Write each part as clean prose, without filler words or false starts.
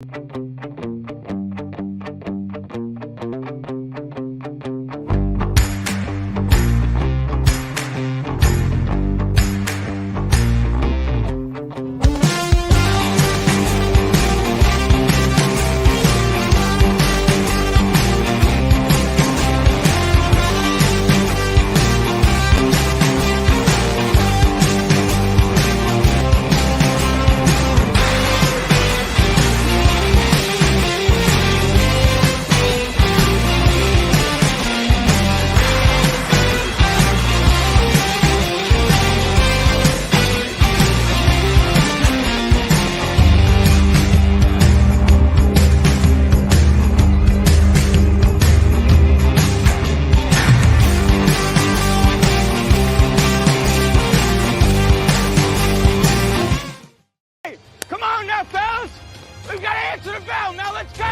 Come on now, fellas! We've got to answer the bell. Now let's go!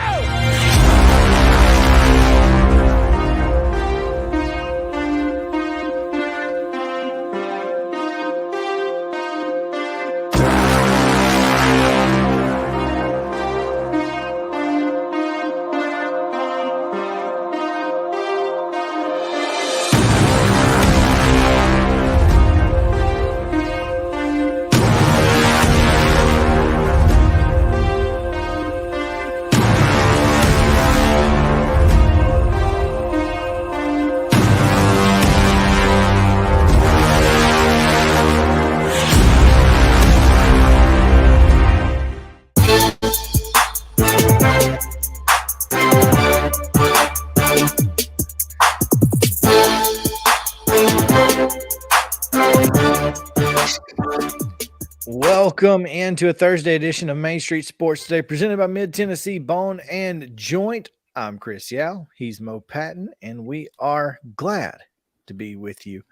Welcome into a Thursday edition of Main Street Sports Today, presented by Mid-Tennessee Bone and Joint. I'm Chris Yow. He's Mo Patton, and we are glad to be with you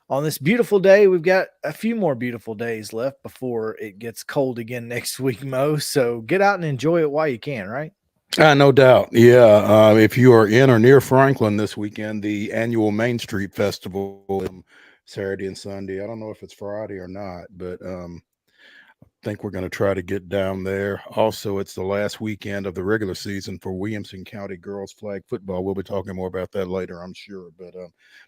on this beautiful day. We've got a few more beautiful days left before it gets cold again next week, Mo. So get out and enjoy it while you can, right? No doubt. Yeah. If you are in or near Franklin this weekend, the annual Main Street Festival, Saturday and Sunday. I don't know if it's Friday or not, but I think we're going to try to get down there. Also, it's the last weekend of the regular season for Williamson County girls flag football. We'll be talking more about that later, I'm sure. But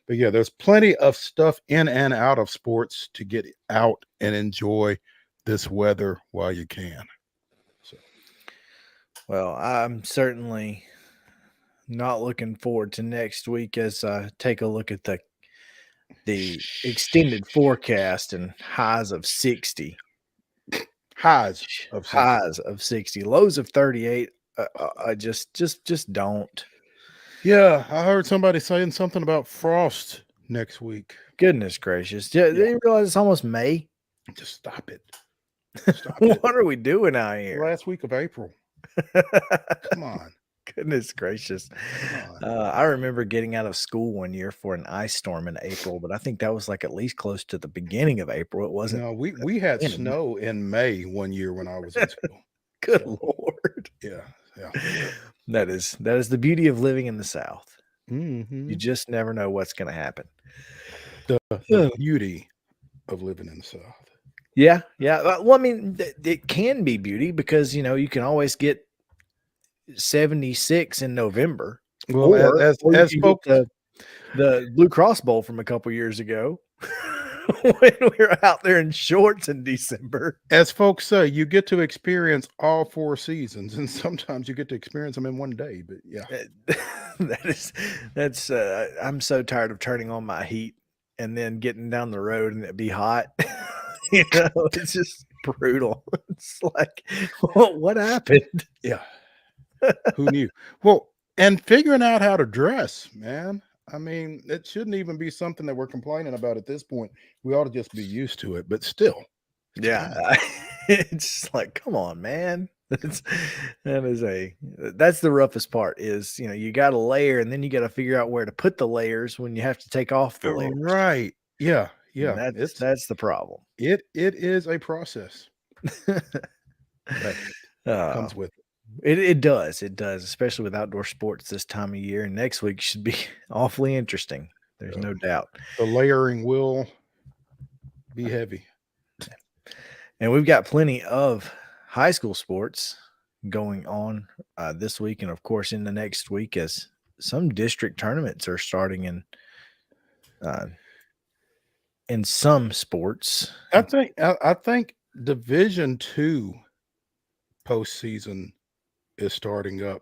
yeah, there's plenty of stuff in and out of sports to get out and enjoy this weather while you can. So. Well, I'm certainly not looking forward to next week as I take a look at the extended forecast and highs of 60. Highs of 60, lows of 38. I just don't. Yeah, I heard somebody saying something about frost next week. Goodness gracious. Did you realize it's almost May? Just stop it. What are we doing out here? Last week of April. Come on. Goodness gracious. I remember getting out of school one year for an ice storm in April, but I think that was like at least close to the beginning of April. It wasn't. No, we had snow in May one year when I was in school. Good Lord. Yeah. That is the beauty of living in the South. Mm-hmm. You just never know what's going to happen. The beauty of living in the South. Yeah. Well, I mean, it can be beauty because, you can always get 76 in November. Well, as folks, the Blue Cross Bowl from a couple years ago when we were out there in shorts in December. As folks say, you get to experience all 4 seasons, and sometimes you get to experience them in one day. But yeah, I'm so tired of turning on my heat and then getting down the road and it be hot. It's just brutal. It's like, what happened? Yeah. Who knew? Well, and figuring out how to dress, man. I mean, it shouldn't even be something that we're complaining about at this point. We ought to just be used to it, but still. Yeah. It's like, come on, man. That's the roughest part is, you got to layer and then you got to figure out where to put the layers when you have to take off the layers. Right. Yeah. That's the problem. It is a process. That comes with it. It does, especially with outdoor sports this time of year. And next week should be awfully interesting. There's no doubt. The layering will be heavy. And we've got plenty of high school sports going on this week, and of course in the next week, as some district tournaments are starting in some sports. I think Division II postseason is starting up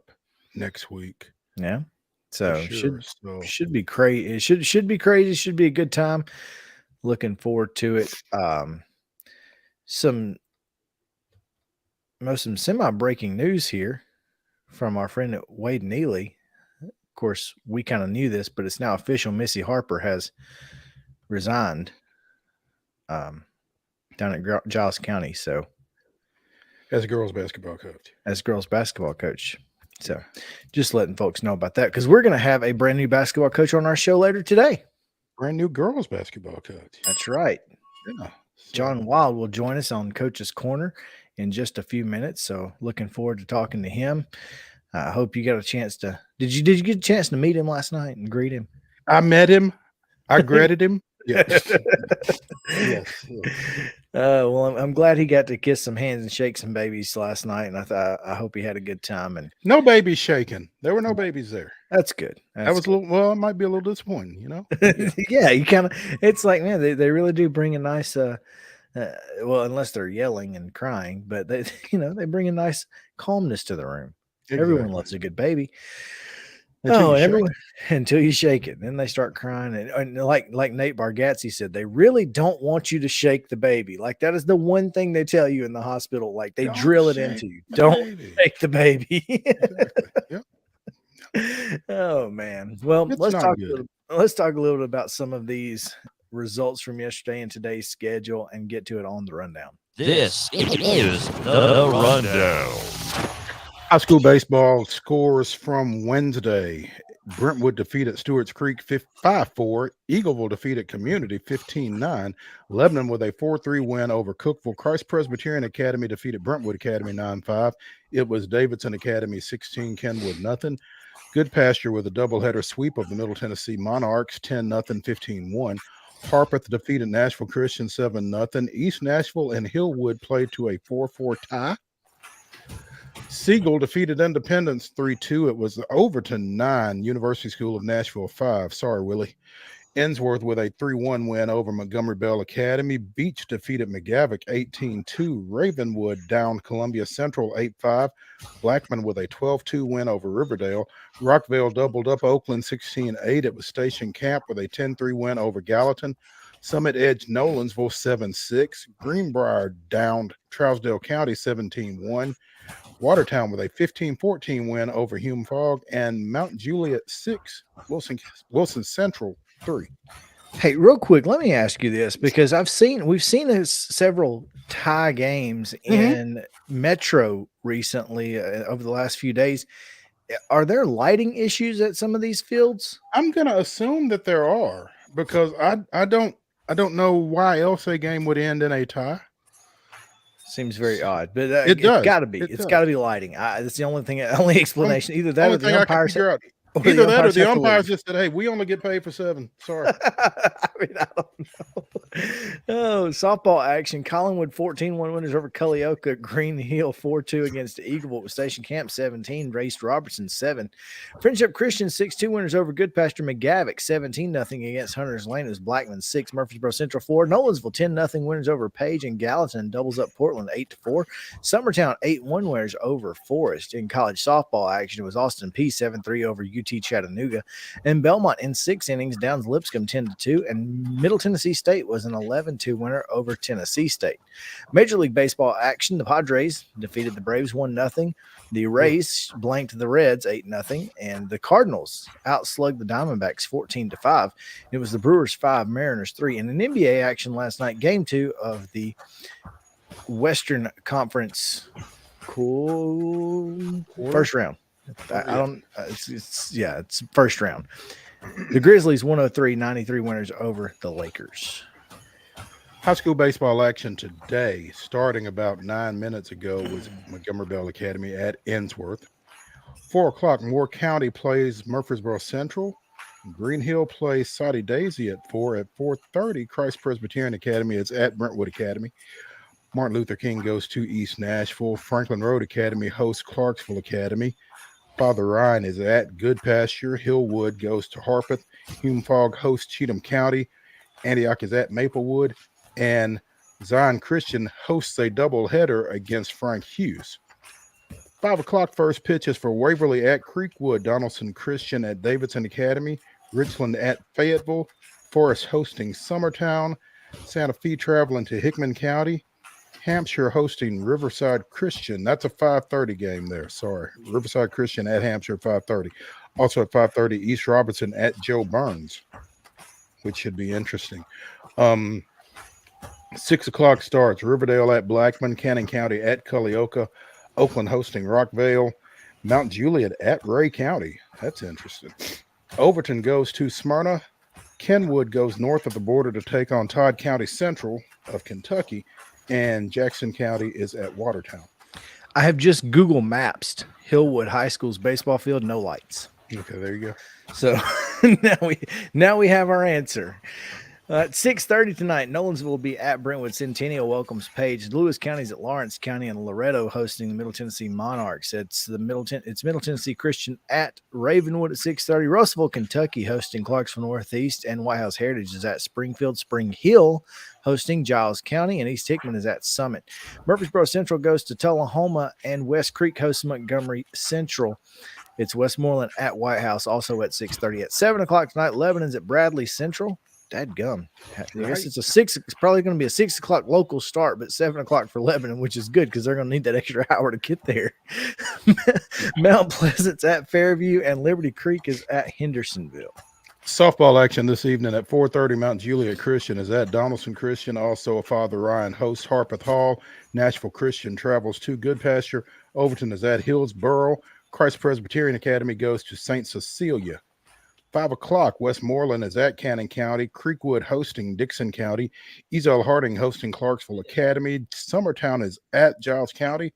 next week. Yeah, For so sure. should be crazy. It should be crazy. Should be a good time. Looking forward to it. Some semi breaking news here from our friend Wade Neely. Of course, we kind of knew this, but it's now official. Missy Harper has resigned down at Giles County. So, as a girls basketball coach. So, just letting folks know about that, because we're going to have a brand new basketball coach on our show later today. Brand new girls basketball coach. That's right. Yeah. John Wild will join us on Coach's Corner in just a few minutes. So, looking forward to talking to him. I hope you got a chance to. Did you get a chance to meet him last night and greet him? I met him. I greeted him. Yes. Yes. Well, I'm glad he got to kiss some hands and shake some babies last night, and I hope he had a good time. And no babies shaking. There were no babies there. That's good. That was a little. Well, it might be a little disappointing, you know. Yeah, you kind of. It's like, man, they really do bring a nice. Well, unless they're yelling and crying, but they bring a nice calmness to the room. Exactly. Everyone loves a good baby. Until you shake it, then they start crying, and like Nate Bargatze said, they really don't want you to shake the baby. Like, that is the one thing they tell you in the hospital. Like, they drill it into you. Don't shake the baby. Exactly. Yep. Oh man. Well, let's talk a little bit about some of these results from yesterday and today's schedule and get to it on the rundown. This is the rundown. High school baseball scores from Wednesday. Brentwood defeated Stewart's Creek 5-4. Eagleville defeated Community 15-9. Lebanon with a 4-3 win over Cookeville. Christ Presbyterian Academy defeated Brentwood Academy 9-5. It was Davidson Academy 16, Kenwood nothing. Good Pasture with a doubleheader sweep of the Middle Tennessee Monarchs 10-0, 15-1. Harpeth defeated Nashville Christian 7-0. East Nashville and Hillwood played to a 4-4 tie. Siegel defeated Independence 3-2. It was Overton 9, University School of Nashville 5. Sorry, Willie. Ensworth with a 3-1 win over Montgomery Bell Academy. Beach defeated McGavock 18-2. Ravenwood downed Columbia Central 8-5. Blackman with a 12-2 win over Riverdale. Rockville doubled up Oakland 16-8. It was Station Camp with a 10-3 win over Gallatin. Summit Edge Nolensville 7-6. Greenbrier downed Trousdale County 17-1. Watertown with a 15-14 win over Hume Fogg, and Mount Juliet 6, Wilson Central 3. Hey, real quick, let me ask you this, because we've seen several tie games in Metro recently over the last few days. Are there lighting issues at some of these fields? I'm going to assume that there are, because I don't know why else a game would end in a tie. Seems very odd, but it's got to be. It's got to be lighting. That's the only explanation. Either that or the umpires. Either that or the umpires just said, "Hey, we only get paid for 7." Sorry. I don't know. Oh, softball action. Collinwood 14-1 winners over Culleoka. Green Hill 4-2 against Eagleville with Station Camp 17. Raced Robertson 7. Friendship Christian 6-2 winners over Good Pasture McGavock. 17-0 against Hunters Lane. It was Blackman 6. Murfreesboro Central 4. Nolensville 10-0 winners over Page, and Gallatin doubles up Portland 8-4. Summertown 8-1 winners over Forest. In college softball action, it was Austin P 7-3 over UT Chattanooga, and Belmont in 6 innings downs Lipscomb 10-2, and Middle Tennessee State was an 11-2 winner over Tennessee State. Major League Baseball action: the Padres defeated the Braves 1-0. The Rays blanked the Reds 8-0, and the Cardinals outslugged the Diamondbacks 14-5. It was the Brewers 5, Mariners 3. In an NBA action last night, Game 2 of the Western Conference first round. It's first round. The Grizzlies 103-93 winners over the Lakers. High school baseball action today, starting about 9 minutes ago, was Montgomery Bell Academy at Ensworth. 4 o'clock, Moore County plays Murfreesboro Central. Green Hill plays Soddy Daisy at 4. At 4:30, Christ Presbyterian Academy is at Brentwood Academy. Martin Luther King goes to East Nashville. Franklin Road Academy hosts Clarksville Academy. Father Ryan is at Good Pasture. Hillwood goes to Harpeth. Hume Fogg hosts Cheatham County. Antioch is at Maplewood. And Zion Christian hosts a doubleheader against Frank Hughes. 5 o'clock first pitch is for Waverly at Creekwood. Donaldson Christian at Davidson Academy. Richland at Fayetteville. Forest hosting Summertown. Santa Fe traveling to Hickman County. Hampshire hosting Riverside Christian. That's a 5:30 game there. Sorry. Riverside Christian at Hampshire, 5:30. Also at 5:30, East Robertson at Joe Burns, which should be interesting. 6 o'clock starts. Riverdale at Blackman. Cannon County at Culleoka. Oakland hosting Rockvale. Mount Juliet at Ray County. That's interesting. Overton goes to Smyrna. Kenwood goes north of the border to take on Todd County Central of Kentucky. And Jackson County is at Watertown. I have just Google Mapped Hillwood High School's baseball field, no lights. Okay, there you go. So now we have our answer. At 6:30 tonight, Nolensville will be at Brentwood. Centennial welcomes Page. Lewis County's at Lawrence County, and Loretto hosting the Middle Tennessee Monarchs. It's Middle Tennessee Christian at Ravenwood at 6:30. Russellville, Kentucky hosting Clarksville Northeast, and White House Heritage is at Springfield. Spring Hill hosting Giles County, and East Hickman is at Summit. Murfreesboro Central goes to Tullahoma, and West Creek hosts Montgomery Central. It's Westmoreland at White House, also at 6:30. At 7 o'clock tonight, Lebanon's at Bradley Central. Dadgum. I guess it's probably going to be a 6 o'clock local start, but 7 o'clock for Lebanon, which is good because they're going to need that extra hour to get there. Mount Pleasant's at Fairview, and Liberty Creek is at Hendersonville. Softball action this evening at 4:30. Mount Juliet Christian is at Donaldson Christian. Also, a Father Ryan hosts Harpeth Hall. Nashville Christian travels to Good Pasture. Overton is at Hillsboro. Christ Presbyterian Academy goes to St. Cecilia. 5 o'clock, Westmoreland is at Cannon County. Creekwood hosting Dixon County. Ezel Harding hosting Clarksville Academy. Summertown is at Giles County.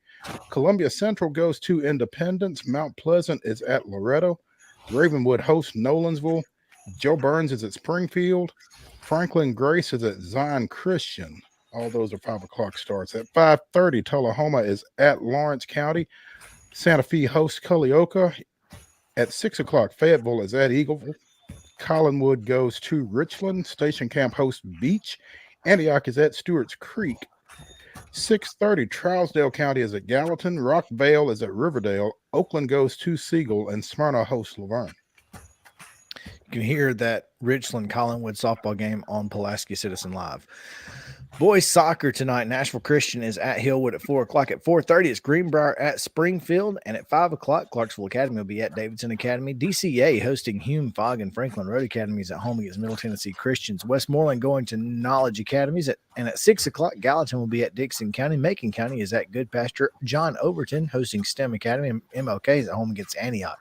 Columbia Central goes to Independence. Mount Pleasant is at Loretto. Ravenwood hosts Nolensville. Joe Burns is at Springfield. Franklin Grace is at Zion Christian. All those are 5 o'clock starts. At 5:30, Tullahoma is at Lawrence County. Santa Fe hosts Culleoka. At 6 o'clock, Fayetteville is at Eagleville. Collinwood goes to Richland. Station Camp hosts Beach. Antioch is at Stewart's Creek. 6:30, Trousdale County is at Gallatin. Rockvale is at Riverdale. Oakland goes to Siegel, and Smyrna hosts Laverne. You can hear that Richland Collinwood softball game on Pulaski Citizen Live. Boys soccer tonight. Nashville Christian is at Hillwood at 4 o'clock. At 4:30, it's Greenbrier at Springfield. And at 5 o'clock, Clarksville Academy will be at Davidson Academy. DCA hosting Hume Fogg, and Franklin Road Academy is at home against Middle Tennessee Christians. Westmoreland going to Knowledge Academies. And at 6 o'clock, Gallatin will be at Dixon County. Macon County is at Good Pasture. John Overton hosting STEM Academy. And MLK is at home against Antioch.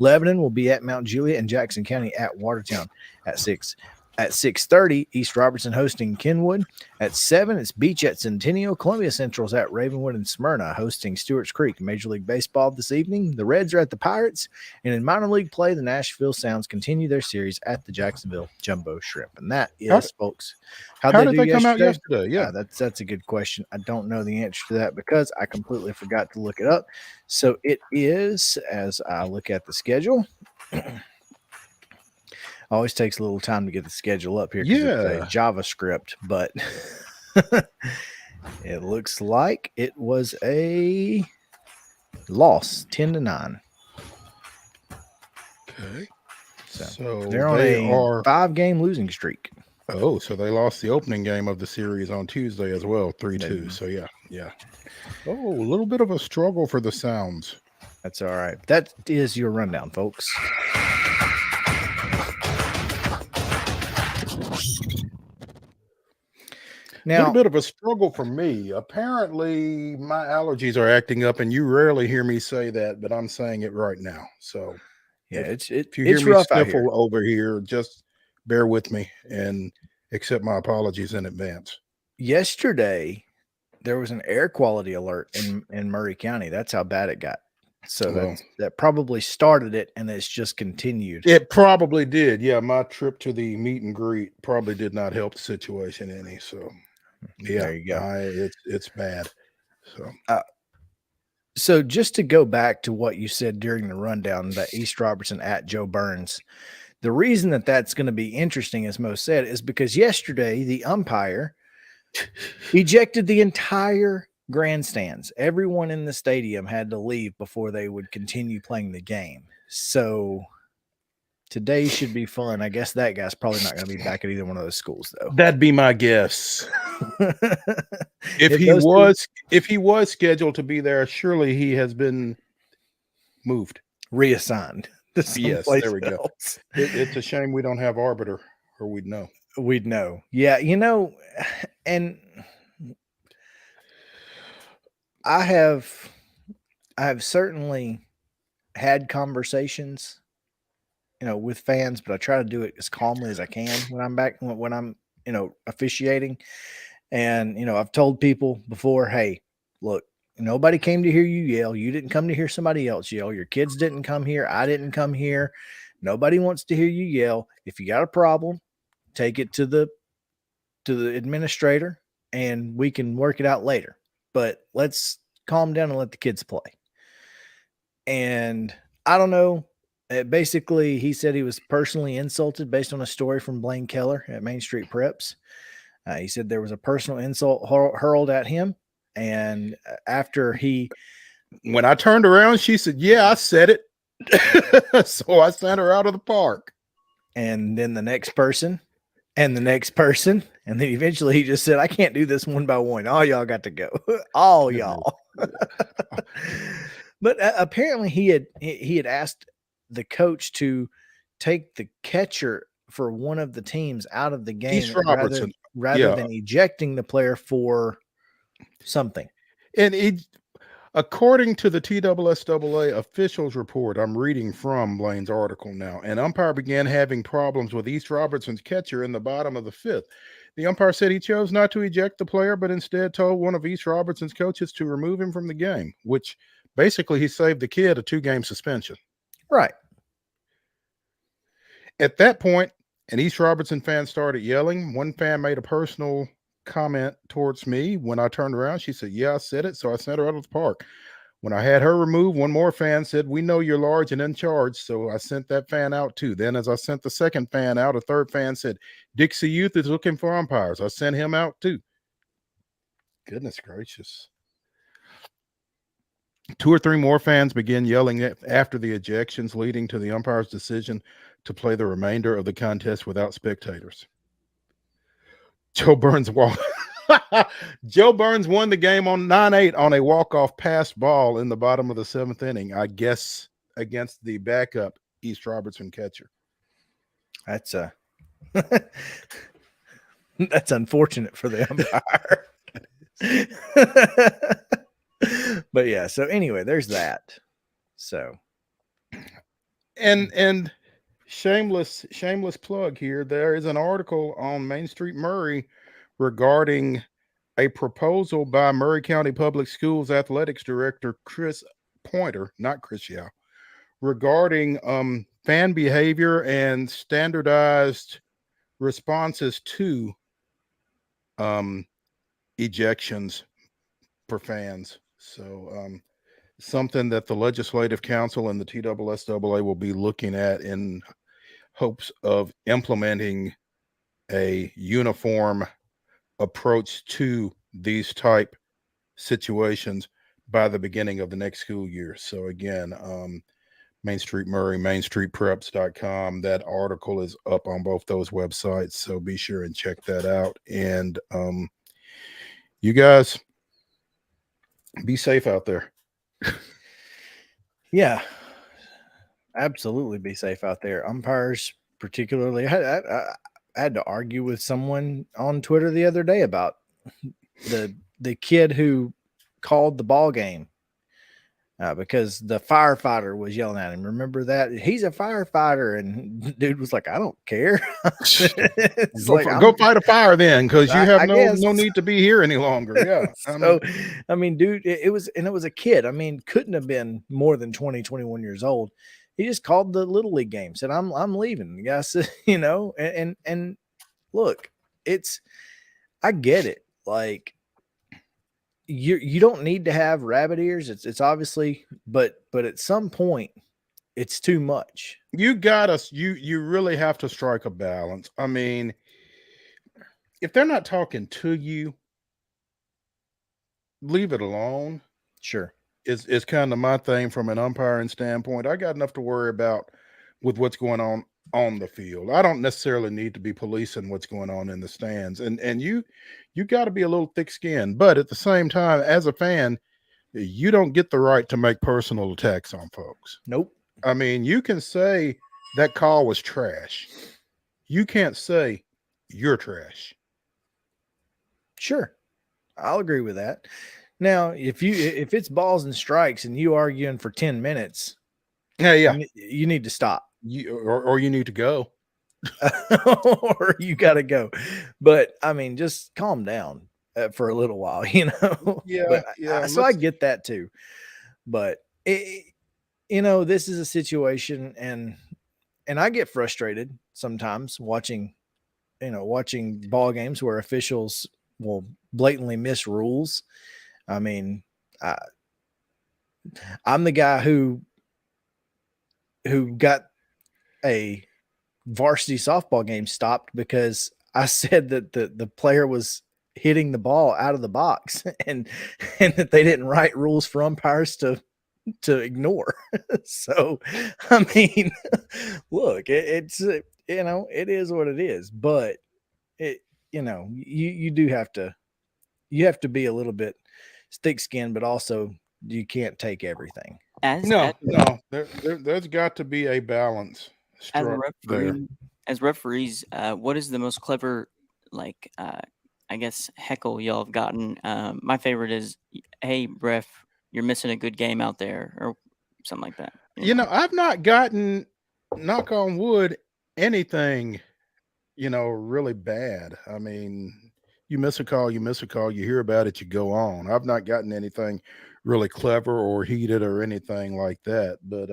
Lebanon will be at Mount Juliet, and Jackson County at Watertown at 6. At 6:30, East Robertson hosting Kenwood. At 7, it's Beach at Centennial. Columbia Central's at Ravenwood, and Smyrna hosting Stewart's Creek. Major League Baseball this evening. The Reds are at the Pirates. And in minor league play, the Nashville Sounds continue their series at the Jacksonville Jumbo Shrimp. And that is, folks, how did they come out yesterday? Yeah, that's a good question. I don't know the answer to that because I completely forgot to look it up. So it is, as I look at the schedule, always takes a little time to get the schedule up here. Yeah, it's a JavaScript, but it looks like it was a loss, 10-9. Okay, so they're on a 5-game losing streak. Oh, so they lost the opening game of the series on Tuesday as well, 3-2. So yeah. Oh, a little bit of a struggle for the Sounds. That's all right. That is your rundown, folks. Now, a little bit of a struggle for me. Apparently, my allergies are acting up, and you rarely hear me say that, but I'm saying it right now. So, yeah, if you hear me sniffle over here, just bear with me and accept my apologies in advance. Yesterday, there was an air quality alert in Murray County. That's how bad it got. So that probably started it, and it's just continued. It probably did. Yeah, my trip to the meet and greet probably did not help the situation any. So, Yeah, There you go. It's bad. So just to go back to what you said during the rundown, that East Robertson at Joe Burns, the reason that that's going to be interesting, as Mo said, is because yesterday the umpire ejected the entire grandstands. Everyone in the stadium had to leave before they would continue playing the game. So today should be fun. I guess that guy's probably not going to be back at either one of those schools, though. That'd be my guess. If he was scheduled to be there, surely he has been moved, reassigned to someplace there we go. else. It's a shame we don't have arbiter, or we'd know. We'd know. Yeah, and I have certainly had conversations, with fans, but I try to do it as calmly as I can when I'm back, when I'm, officiating. And, I've told people before, hey, look, nobody came to hear you yell. You didn't come to hear somebody else yell. Your kids didn't come here. I didn't come here. Nobody wants to hear you yell. If you got a problem, take it to the administrator and we can work it out later. But let's calm down and let the kids play. And I don't know. Basically, he said he was personally insulted based on a story from Blaine Keller at Main Street Preps. He said there was a personal insult hurled at him. And after when I turned around, she said, yeah, I said it. So I sent her out of the park. And then the next person and the next person. And then eventually he just said, I can't do this one by one. All y'all got to go. All y'all. But apparently he had asked the coach to take the catcher for one of the teams out of the game East Robertson. rather than ejecting the player for something. And according to the TSSAA officials report, I'm reading from Blaine's article now, an umpire began having problems with East Robertson's catcher in the bottom of the fifth. The umpire said he chose not to eject the player, but instead told one of East Robertson's coaches to remove him from the game, which basically he saved the kid a 2-game suspension. Right. At that point, an East Robertson fan started yelling. One fan made a personal comment towards me. When I turned around, she said, yeah, I said it. So I sent her out of the park. When I had her removed, one more fan said, we know you're large and in charge. So I sent that fan out too. Then as I sent the second fan out, a third fan said, Dixie Youth is looking for umpires. I sent him out too. Goodness gracious. 2 or 3 more fans began yelling after the ejections, leading to the umpire's decision to play the remainder of the contest without spectators. Joe Burns won the game on 9-8 on a walk-off pass ball in the bottom of the 7th inning, I guess against the backup East Robertson catcher. That's that's unfortunate for the umpire. But yeah, so anyway, there's that. So and shameless plug here. There is an article on Main Street Murray regarding a proposal by Murray County Public Schools Athletics Director Chris Pointer, not Chris Yow, regarding fan behavior and standardized responses to ejections for fans. So something that the Legislative Council and the TSSAA will be looking at in hopes of implementing a uniform approach to these type situations by the beginning of the next school year. So again, Main Street Murray, mainstreetpreps.com. That article is up on both those websites. So be sure and check that out. And you guys be safe out there. Yeah, absolutely be safe out there. Umpires, particularly, I had to argue with someone on Twitter the other day about the kid who called the ball game because the firefighter was yelling at him. Remember that? He's a firefighter, and dude was like, "I don't care." Go fight a fire then, because you have no need to be here any longer. Yeah. So, I mean, dude, it was a kid. I mean, couldn't have been more than 20, 21 years old. He just called the Little League game, said, I'm leaving. The guy said, and look, I get it. like you don't need to have rabbit ears. It's obviously, but at some point it's too much. You really have to strike a balance. I mean, if they're not talking to you, leave it alone. Sure. Is kind of my thing from an umpiring standpoint. I got enough to worry about with what's going on the field. I don't necessarily need to be policing what's going on in the stands. And you got to be a little thick-skinned, but at the same time, as a fan, you don't get the right to make personal attacks on folks. Nope. I mean, you can say that call was trash. You can't say you're trash. Sure. I'll agree with that. Now, if it's balls and strikes and you arguing for 10 minutes, yeah, you need to stop. Or you need to go. Or you got to go. But I mean, just calm down for a little while, you know? Yeah. So I get that too. But this is a situation and I get frustrated sometimes watching ball games where officials will blatantly miss rules. I mean, I'm the guy who got a varsity softball game stopped because I said that the player was hitting the ball out of the box and that they didn't write rules for umpires to ignore. So, I mean, look, it's it is what it is, but you do have to be a little bit thick-skinned, but also you can't take everything. There's got to be a balance. As referees, what is the most clever, I guess, heckle y'all have gotten? My favorite is, "Hey, ref, you're missing a good game out there," or something like that. I've not gotten, knock on wood, anything, really bad. I mean, you miss a call, you hear about it, you go on. I've not gotten anything really clever or heated or anything like that. But,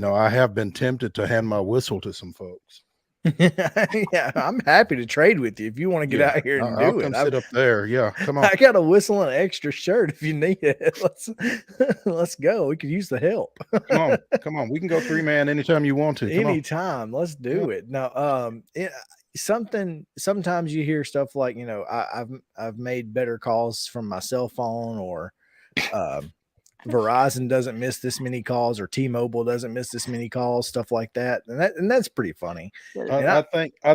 I have been tempted to hand my whistle to some folks. Yeah, I'm happy to trade with you if you want to get out here and I'll do it. Come sit up there. Yeah, come on. I got a whistle and an extra shirt if you need it. Let's go. We could use the help. Come on. We can go 3-man anytime you want to. Anytime. Let's do it. Now, sometimes you hear stuff like, I've made better calls from my cell phone, or Verizon doesn't miss this many calls, or T-Mobile doesn't miss this many calls, stuff like that. And that's pretty funny. I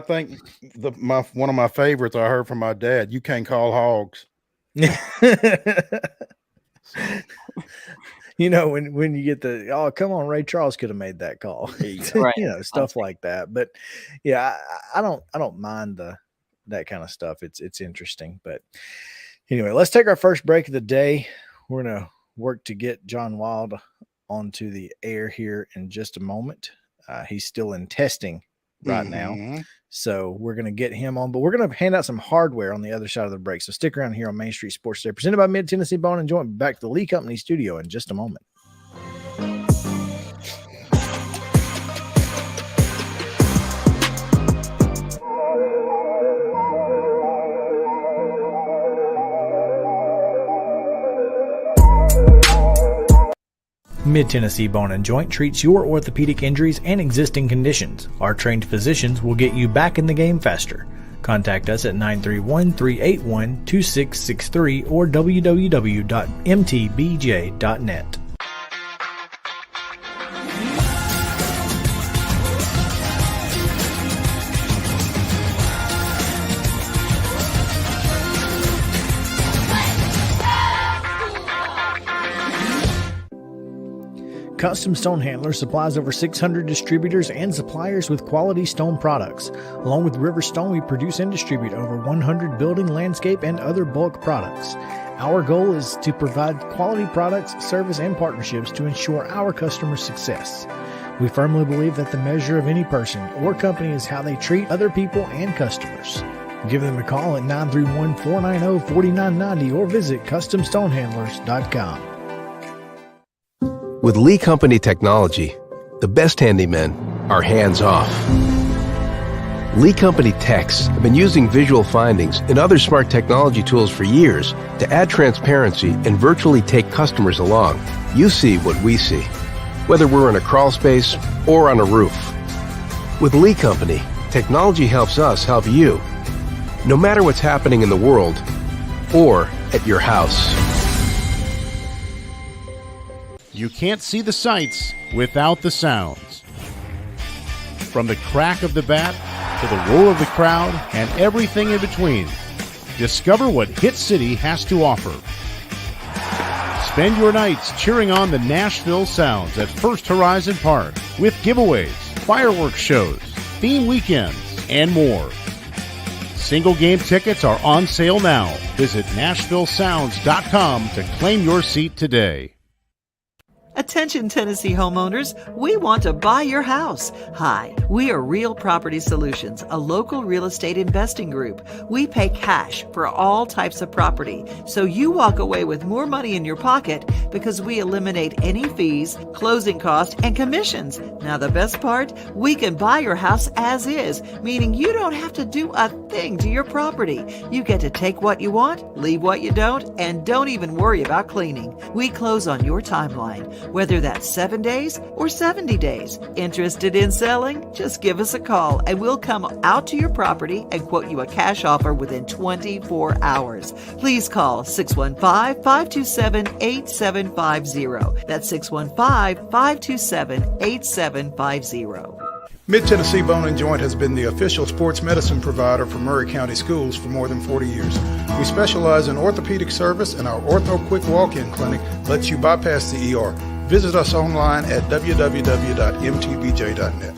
think one of my favorites I heard from my dad, "You can't call hogs." When you get oh, come on, Ray Charles could have made that call. Right. Stuff like that. But yeah, I don't mind that kind of stuff. It's interesting. But anyway, let's take our first break of the day. We're gonna work to get John Wild onto the air here in just a moment. He's still in testing right now, so we're going to get him on, but we're going to hand out some hardware on the other side of the break. So stick around here on Main Street Sports Today, presented by Mid Tennessee Bone and Joint. Back to the Lee Company studio in just a moment. Mid-Tennessee Bone and Joint treats your orthopedic injuries and existing conditions. Our trained physicians will get you back in the game faster. Contact us at 931-381-2663 or www.mtbj.net. Custom Stone Handler supplies over 600 distributors and suppliers with quality stone products. Along with River Stone, we produce and distribute over 100 building, landscape, and other bulk products. Our goal is to provide quality products, service, and partnerships to ensure our customers' success. We firmly believe that the measure of any person or company is how they treat other people and customers. Give them a call at 931-490-4990 or visit CustomStonehandlers.com. With Lee Company technology, the best handymen are hands-off. Lee Company techs have been using visual findings and other smart technology tools for years to add transparency and virtually take customers along. You see what we see, whether we're in a crawl space or on a roof. With Lee Company, technology helps us help you, no matter what's happening in the world or at your house. You can't see the sights without the sounds. From the crack of the bat to the roar of the crowd and everything in between, discover what Hit City has to offer. Spend your nights cheering on the Nashville Sounds at First Horizon Park with giveaways, fireworks shows, theme weekends, and more. Single game tickets are on sale now. Visit NashvilleSounds.com to claim your seat today. Attention Tennessee homeowners, we want to buy your house. Hi, we are Real Property Solutions, a local real estate investing group. We pay cash for all types of property, so you walk away with more money in your pocket because we eliminate any fees, closing costs, and commissions. Now the best part, we can buy your house as is, meaning you don't have to do a thing to your property. You get to take what you want, leave what you don't, and don't even worry about cleaning. We close on your timeline, whether that's 7 days or 70 days. Interested in selling? Just give us a call and we'll come out to your property and quote you a cash offer within 24 hours. Please call 615-527-8750. That's 615-527-8750. Mid-Tennessee Bone and Joint has been the official sports medicine provider for Murray County Schools for more than 40 years. We specialize in orthopedic service, and our Ortho Quick Walk-In Clinic lets you bypass the ER. Visit us online at www.mtbj.net.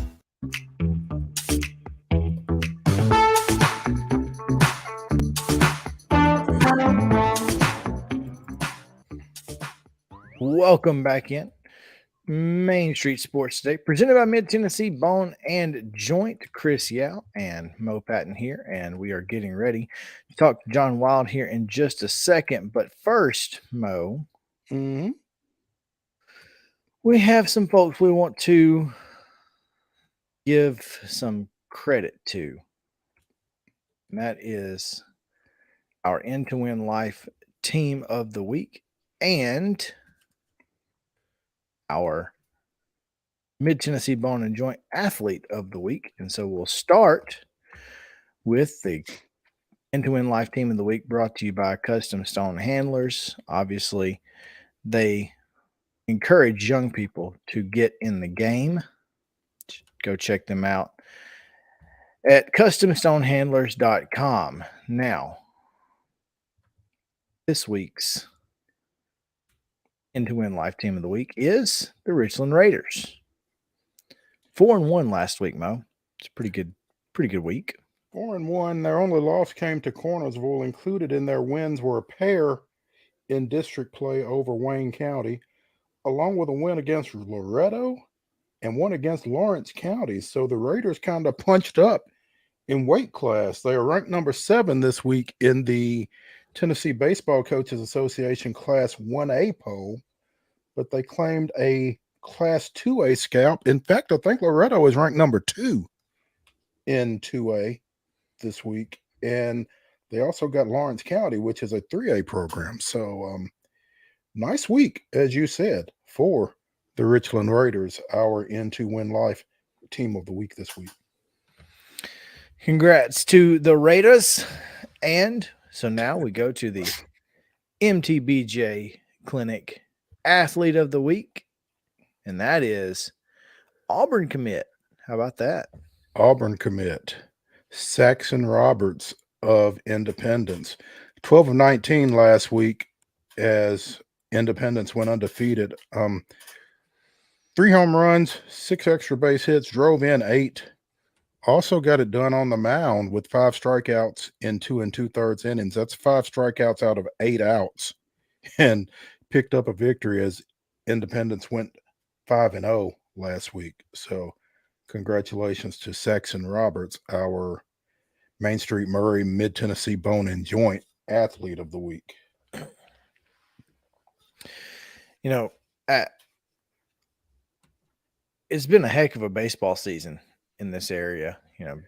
Welcome back in. Main Street Sports Today, presented by Mid-Tennessee Bone and Joint. Chris Yow and Mo Patton here, and we are getting ready to talk to John Wild here in just a second. But first, Mo, we have some folks we want to give some credit to. And that is our End to Win Life Team of the Week and our Mid-Tennessee Bone and Joint Athlete of the Week. And so we'll start with the End to Win Life Team of the Week, brought to you by Custom Stone Handlers. Obviously, they encourage young people to get in the game. Go check them out at CustomStonehandlers.com. Now, this week's End to Win Life Team of the Week is the Richland Raiders. 4-1 last week, Mo. It's a pretty good week. 4-1. Their only loss came to Cornersville. Included in their wins were a pair in district play over Wayne County, along with a win against Loretto and one against Lawrence County. So the Raiders kind of punched up in weight class. They are ranked number 7 this week in the Tennessee Baseball Coaches Association Class 1A poll, but they claimed a Class 2A scalp. In fact, I think Loretto is ranked number 2 in 2A this week. And they also got Lawrence County, which is a 3A program. So nice week, as you said, for the Richland Raiders, our End to Win Life Team of the Week this week. Congrats to the Raiders. And so now we go to the MTBJ Clinic Athlete of the Week, and that is Auburn commit. How about that? Auburn commit, Saxon Roberts of Independence. 12 of 19 last week as Independence went undefeated. 3 home runs, 6 extra base hits, drove in 8. Also got it done on the mound with 5 strikeouts in 2 2/3 innings. That's 5 strikeouts out of 8 outs, and picked up a victory as Independence went 5-0 last week. So congratulations to Saxon Roberts, our Main Street Murray Mid-Tennessee Bone and Joint Athlete of the Week. You know, it's been a heck of a baseball season in this area. You know,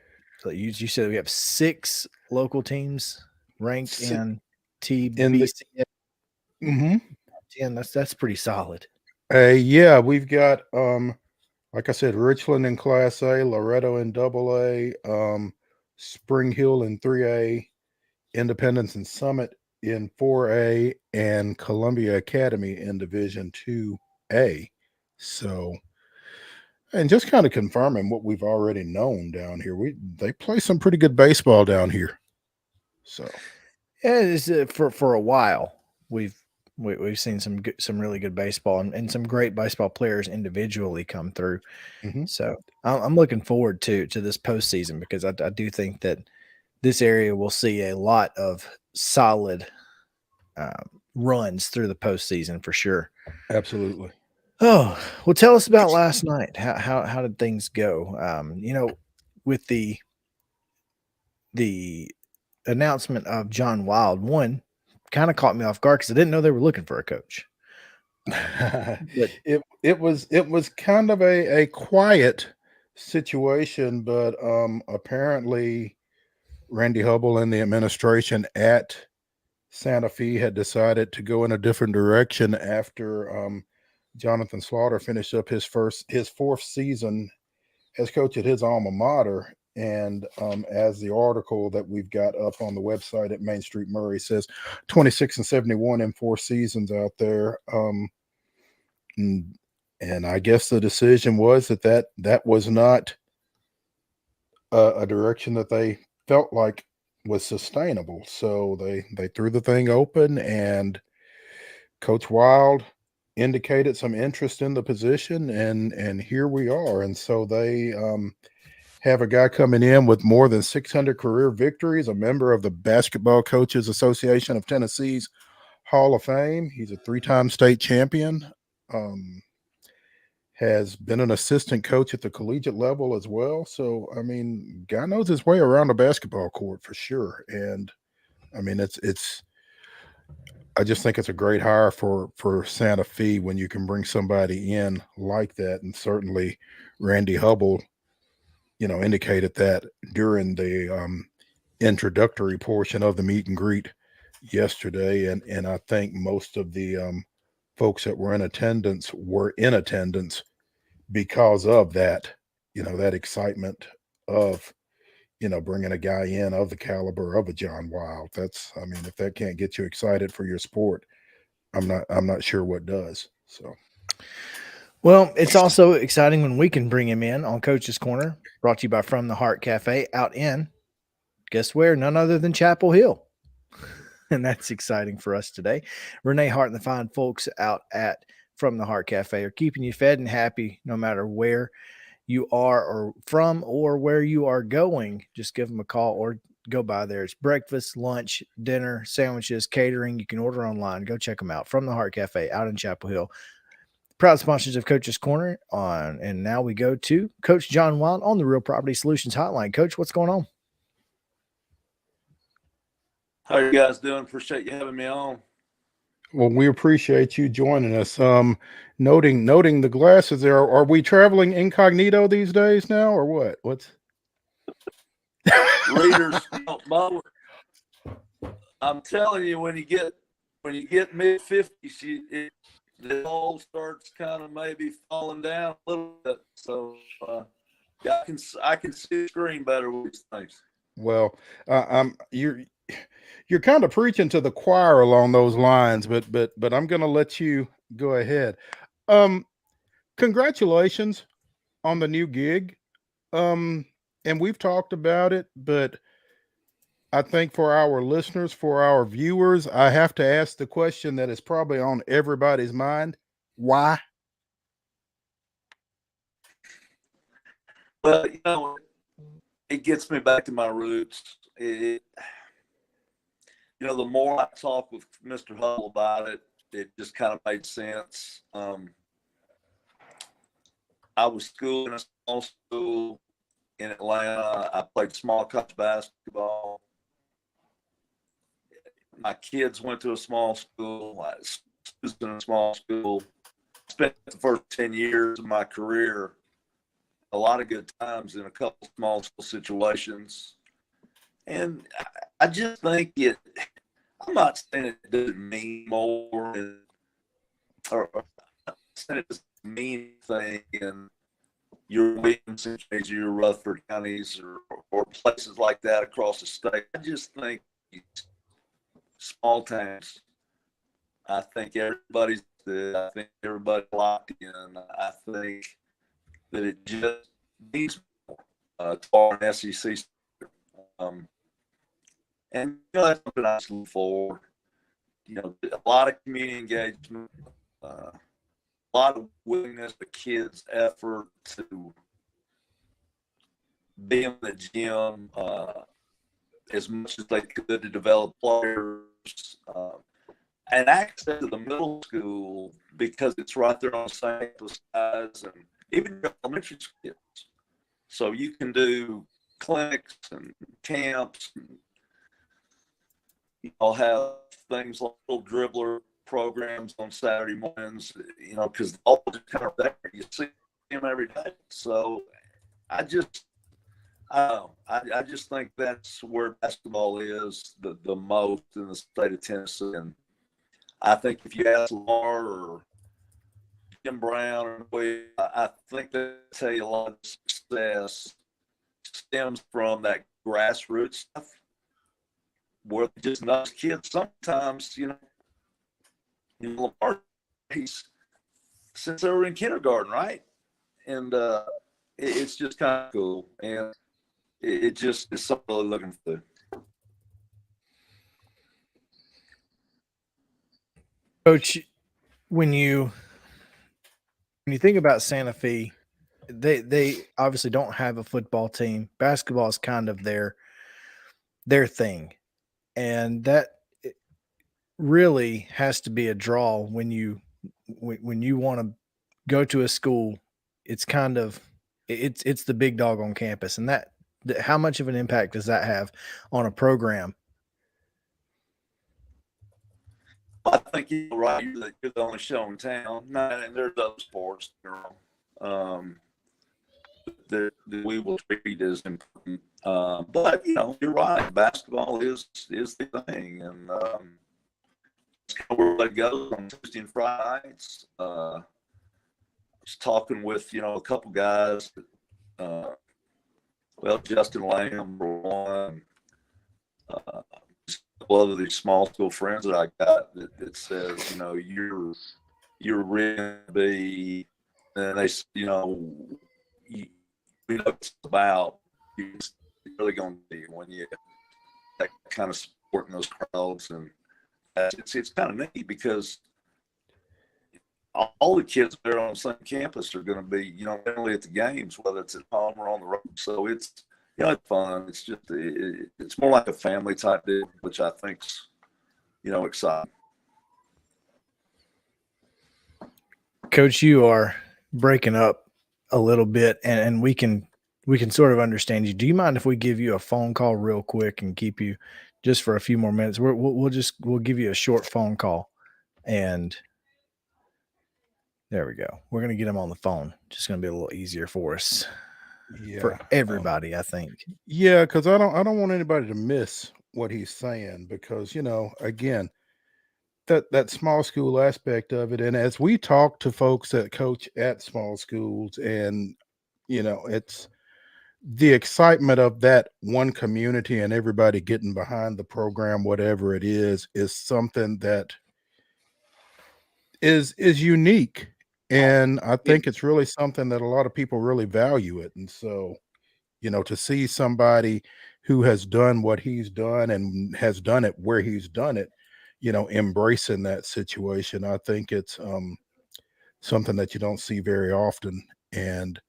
So you said we have 6 local teams ranked in in the TBCS. hmm 10. That's pretty solid. yeah, we've got like I said, Richland in Class A, Loretto in Double A, Spring Hill in 3A, Independence and Summit in 4A, and Columbia Academy in Division 2A. So, and just kind of confirming what we've already known down here. They play some pretty good baseball down here. So, Yeah, it's, for a while we've seen some really good baseball and some great baseball players individually come through. Mhm. So I'm looking forward to this postseason because I do think that this area will see a lot of solid runs through the postseason for sure. absolutely. Oh, well, tell us about last night. How did things go? With the announcement of John Wild, one kind of caught me off guard because I didn't know they were looking for a coach. But it was kind of a quiet situation, but apparently Randy Hubble and the administration at Santa Fe had decided to go in a different direction after Jonathan Slaughter finished up his 4th season as coach at his alma mater. And as the article that we've got up on the website at Main Street Murray says, 26-71 in 4 seasons out there. And I guess the decision was that was not a direction that they felt like was sustainable. So they threw the thing open, and Coach Wild indicated some interest in the position, and here we are. And so they have a guy coming in with more than 600 career victories, a member of the Basketball Coaches Association of Tennessee's Hall of Fame. He's a 3-time state champion. Has been an assistant coach at the collegiate level as well. So, I mean, guy knows his way around a basketball court for sure. And I mean, I just think it's a great hire for Santa Fe when you can bring somebody in like that. And certainly Randy Hubble, indicated that during the introductory portion of the meet and greet yesterday. And I think most of the folks that were in attendance because of that, that excitement of, bringing a guy in of the caliber of a John Wild. If that can't get you excited for your sport, I'm not sure what does. So, well, it's also exciting when we can bring him in on Coach's Corner, brought to you by From the Heart Cafe out in, guess where? None other than Chapel Hill. And that's exciting for us today. Renee Hart and the fine folks out at From the Heart Cafe are keeping you fed and happy no matter where you are or from or where you are going. Just give them a call or go by there. It's breakfast, lunch, dinner, sandwiches, catering. You can order online. Go check them out. From the Heart Cafe out in Chapel Hill. Proud sponsors of Coach's Corner on. And now we go to Coach John Wild on the Real Property Solutions Hotline. Coach, what's going on? How are you guys doing? Appreciate you having me on. well, we appreciate you joining us. Noting the glasses there. Are we traveling incognito these days now, or what? What's Readers don't mow. I'm telling you, when you get mid-50s, the hole starts kind of maybe falling down a little bit. So yeah, I can see the screen better with these things. well? You're kind of preaching to the choir along those lines, but I'm going to let you go ahead. Congratulations on the new gig. And we've talked about it, but I think for our listeners, for our viewers, I have to ask the question that is probably on everybody's mind. Why? Well, it gets me back to my roots. The more I talk with Mr. Hull about it, it just kind of made sense. I was schooling in a small school in Atlanta. I played small college basketball. My kids went to a small school. I was in a small school. Spent the first 10 years of my career a lot of good times in a couple small school situations. And I just think I'm not saying it doesn't mean more, or I'm not saying it doesn't mean anything in your Williamson, your Rutherford counties, or places like that across the state. I just think small towns, I think everybody's good. I think everybody locked in. I think that it just needs more to an SEC. And that's something I just look forward. A lot of community engagement, a lot of willingness for kids' effort to be in the gym as much as they could to develop players, and access to the middle school because it's right there on the same size, and even elementary kids. So you can do clinics and camps. I'll have things like little dribbler programs on Saturday mornings, because all just kind of there. You see them every day. So I just think that's where basketball is the most in the state of Tennessee. And I think if you ask Lamar or Jim Brown, I think they'll tell you a lot of success stems from that grassroots stuff, where just those kids sometimes, Lamar, since they were in kindergarten, right? And it's just kind of cool, and it just is something really looking for. Coach, when you think about Santa Fe, they obviously don't have a football team. Basketball is kind of their thing, and that really has to be a draw when you want to go to a school. It's kind of it's the big dog on campus, and that how much of an impact does that have on a program? I think you're right. You're the only show in town. And there's other sports, that we will treat as important. But you're right. Basketball is the thing, and it's kind of where it goes on Tuesday and Friday nights. I was talking with a couple guys. Justin Lamb, for one. A couple of these small school friends that I got that says, you're really going to be, and they, we know it's about, you're really going to be when you that kind of support in those crowds. And it's kind of neat because all the kids there on the same campus are going to be, generally at the games, whether it's at home or on the road. So it's, it's fun. It's just, it's more like a family type deal, which I think's, exciting. Coach, you are breaking up a little bit, and we can sort of understand you. Do you mind if we give you a phone call real quick and keep you just for a few more minutes? We'll give you a short phone call, and there we go. We're going to get him on the phone. Just going to be a little easier for us, for everybody, I think. Yeah, because I don't want anybody to miss what he's saying, because again, that small school aspect of it, and as we talk to folks that coach at small schools, and it's the excitement of that one community and everybody getting behind the program, whatever it is something that is unique. And I think it's really something that a lot of people really value it. And so, to see somebody who has done what he's done and has done it where he's done it, embracing that situation, I think it's something that you don't see very often. And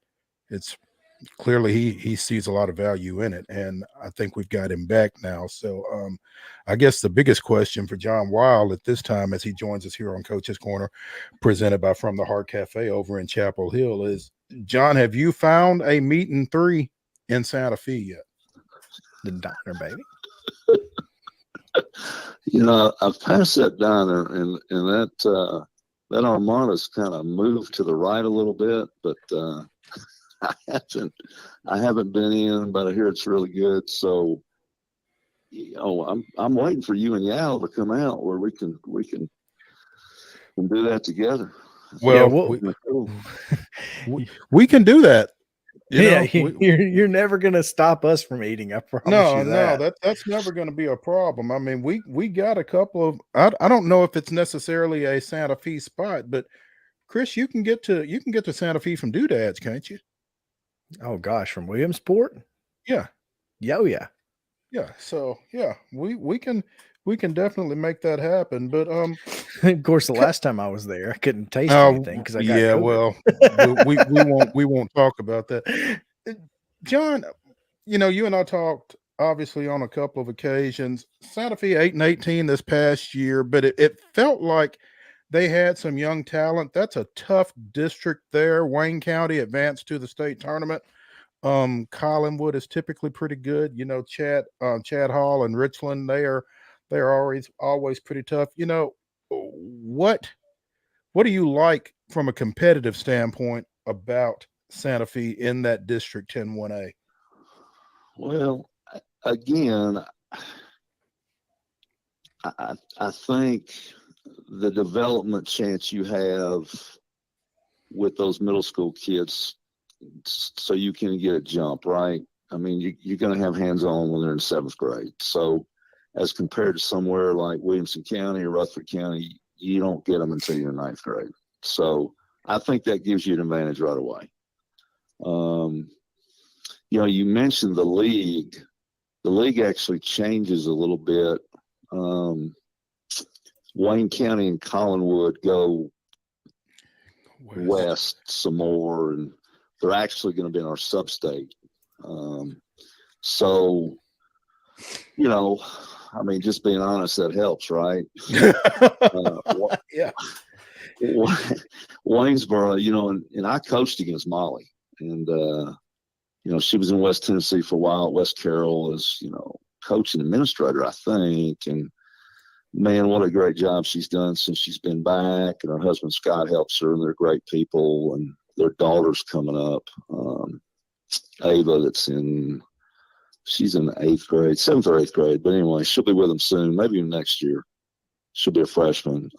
it's clearly he sees a lot of value in it. And I think we've got him back now. So I guess the biggest question for John Wild at this time, as he joins us here on Coach's Corner, presented by From the Heart Cafe over in Chapel Hill, is, John, have you found a meet and three in Santa Fe yet? The diner, baby. I've passed that diner, and that Armada's kind of moved to the right a little bit, but I haven't been in, but I hear it's really good. So, I'm waiting for you and Yow to come out where we can do that together. Well, yeah, we can do that. You're never gonna stop us from eating. I promise you that. No, that's never going to be a problem. I mean, we got a couple of. I don't know if it's necessarily a Santa Fe spot, but Chris, you can get to Santa Fe from Doodads, can't you? Oh gosh, from Williamsport? Yeah. Yeah. Yeah. So yeah, we can definitely make that happen. But of course, the last time I was there, I couldn't taste anything because I got COVID. Well, we won't talk about that. John, you and I talked obviously on a couple of occasions. Santa Fe 8-18 this past year, but it felt like they had some young talent. That's a tough district there. Wayne County advanced to the state tournament. Collinwood is typically pretty good. Chad Hall and Richland, they are always pretty tough. What do you like from a competitive standpoint about Santa Fe in that district 10-1A? Well, again, I think the development chance you have with those middle school kids, so you can get a jump, right? I mean, you're going to have hands-on when they're in 7th grade. So as compared to somewhere like Williamson County or Rutherford County, you don't get them until you're in 9th grade. So I think that gives you an advantage right away. You mentioned the league. The league actually changes a little bit. Wayne County and Collinwood go west some more, and they're actually going to be in our sub-state. So, I mean, just being honest, that helps, right? Yeah. Waynesboro, and I coached against Molly, and she was in West Tennessee for a while at West Carroll as coach and administrator, I think. And man, what a great job she's done since she's been back. And her husband Scott helps her, and they're great people. And their daughter's coming up, Ava, she's in 8th grade, 7th or 8th grade. But anyway, she'll be with them soon, maybe even next year. She'll be a freshman.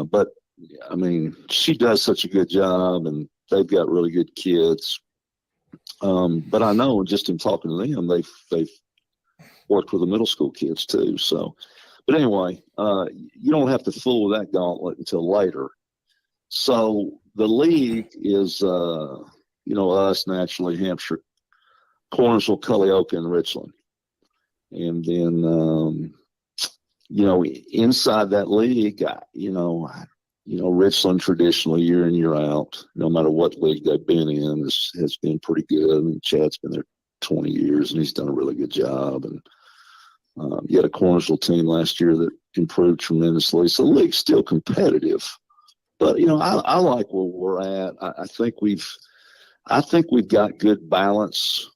But I mean, she does such a good job, and they've got really good kids. But I know just in talking to them, they've worked with the middle school kids too. So, but anyway, you don't have to fool with that gauntlet until later. So the league is, us naturally, Hampshire, Cornersville, Cullioca, and Richland. And then, inside that league, Richland traditionally year in, year out, no matter what league they've been in, has been pretty good. I mean, Chad's been there 20 years and he's done a really good job. And you had a Cornersville team last year that improved tremendously. So the league's still competitive. But, I like where we're at. I think we've got good balance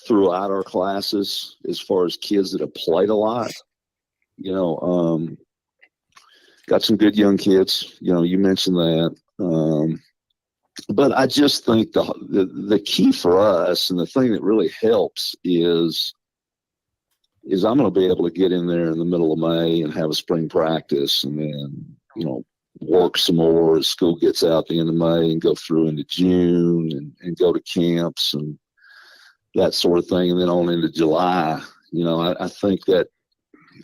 throughout our classes as far as kids that have played a lot. Got some good young kids. You mentioned that. But I just think the key for us and the thing that really helps is I'm going to be able to get in there in the middle of May and have a spring practice and then, work some more as school gets out the end of May and go through into June and go to camps and that sort of thing. And then on into July, I think that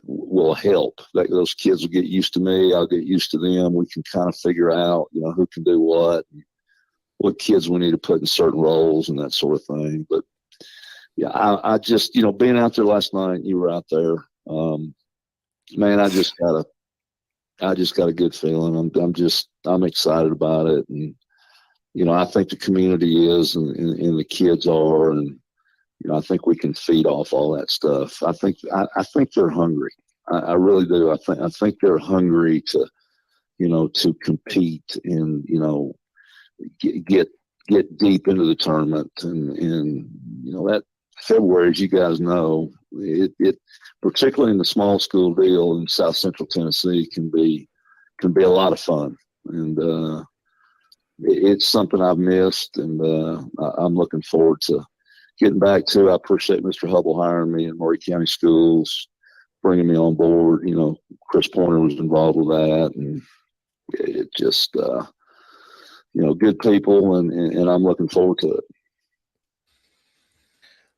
will help. That those kids will get used to me. I'll get used to them. We can kind of figure out, who can do what kids we need to put in certain roles and that sort of thing. But yeah, I just, being out there last night, you were out there, man, I just got a good feeling. I'm excited about it. And, I think the community is and the kids are, and, I think we can feed off all that stuff. I think they're hungry. I really do. I think they're hungry to, to compete and, get deep into the tournament. And that February, as you guys know, it particularly in the small school deal in South Central Tennessee can be a lot of fun. And, it's something I've missed, and I'm looking forward to getting back to. I appreciate Mr. Hubble hiring me in Maury County Schools, bringing me on board. You know, Chris Pointer was involved with that, and it just, you know, good people, and I'm looking forward to it.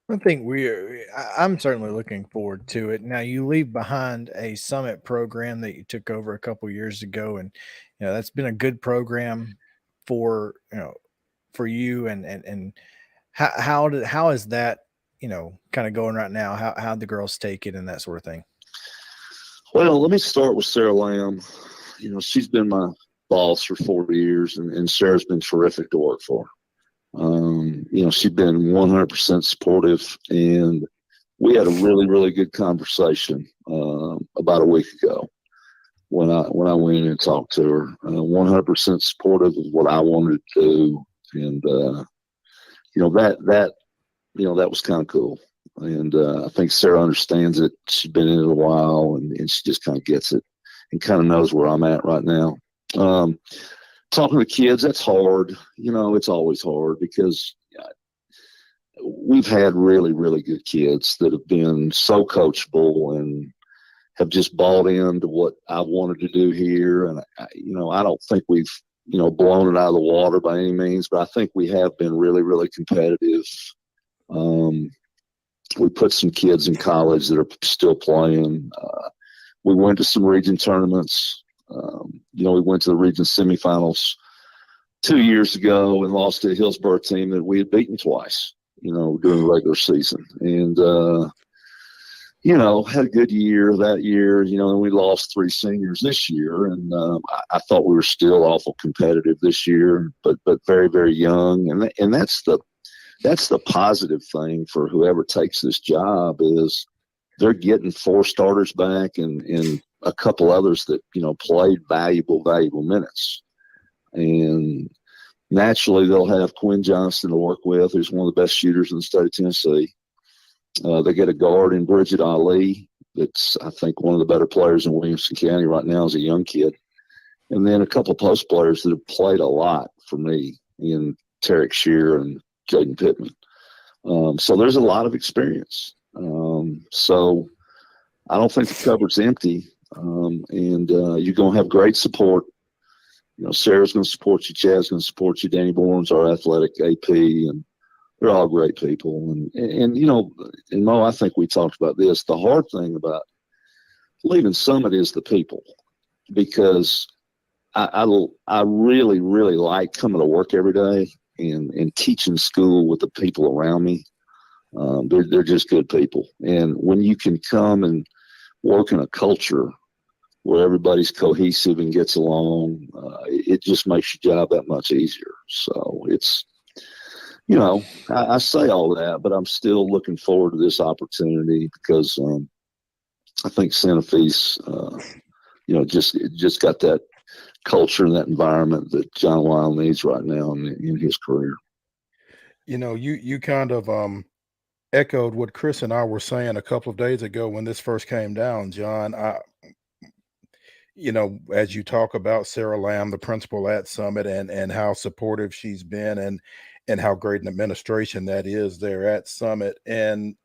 I think I'm certainly looking forward to it. Now, you leave behind a summit program that you took over a couple years ago, and that's been a good program for for you. And how is that kind of going right now? How the girls take it and that sort of thing? Well, let me start with Sarah Lamb. You know, she's been my boss for 4 years, and Sarah's been terrific to work for. You know, she's been 100% supportive, and we had a really, really good conversation about a week ago when I went in and talked to her. 100% supportive of what I wanted to do, and you know, that was kind of cool. And I think Sarah understands it. She's been in it a while, and she just kind of gets it and kind of knows where I'm at right now. Talking to kids, that's hard. You know, it's always hard because we've had really, really good kids that have been so coachable and have just bought into what I wanted to do here. And, I don't think we've, blown it out of the water by any means, but I think we have been really, really competitive. We put some kids in college that are still playing. We went to some region tournaments. We went to the region semifinals 2 years ago and lost to a Hillsborough team that we had beaten twice, during the regular season. And, had a good year that year, and we lost 3 seniors this year. And I thought we were still awful competitive this year, but very, very young. And that's the positive thing for whoever takes this job is they're getting 4 starters back and a couple others that, played valuable minutes. And naturally they'll have Quinn Johnston to work with, who's one of the best shooters in the state of Tennessee. They get a guard in Bridget Ali that's, I think, one of the better players in Williamson County right now as a young kid. And then a couple of post players that have played a lot for me in Tarek Shear and Jaden Pittman. So there's a lot of experience. So I don't think the cupboard's empty. And you're going to have great support. Sarah's going to support you. Chad's going to support you. Danny Bourne's our athletic AP, and they're all great people. And Mo, I think we talked about this. The hard thing about leaving Summit is the people, because I really, really like coming to work every day and teaching school with the people around me. They're just good people. And when you can come and work in a culture where everybody's cohesive and gets along, it just makes your job that much easier. So it's, I say all that, but I'm still looking forward to this opportunity because I think Santa Fe's, just got that culture and that environment that John Weil needs right now in his career. You kind of echoed what Chris and I were saying a couple of days ago when this first came down, John. As you talk about Sarah Lamb, the principal at Summit, and how supportive she's been and how great an administration that is there at Summit. And,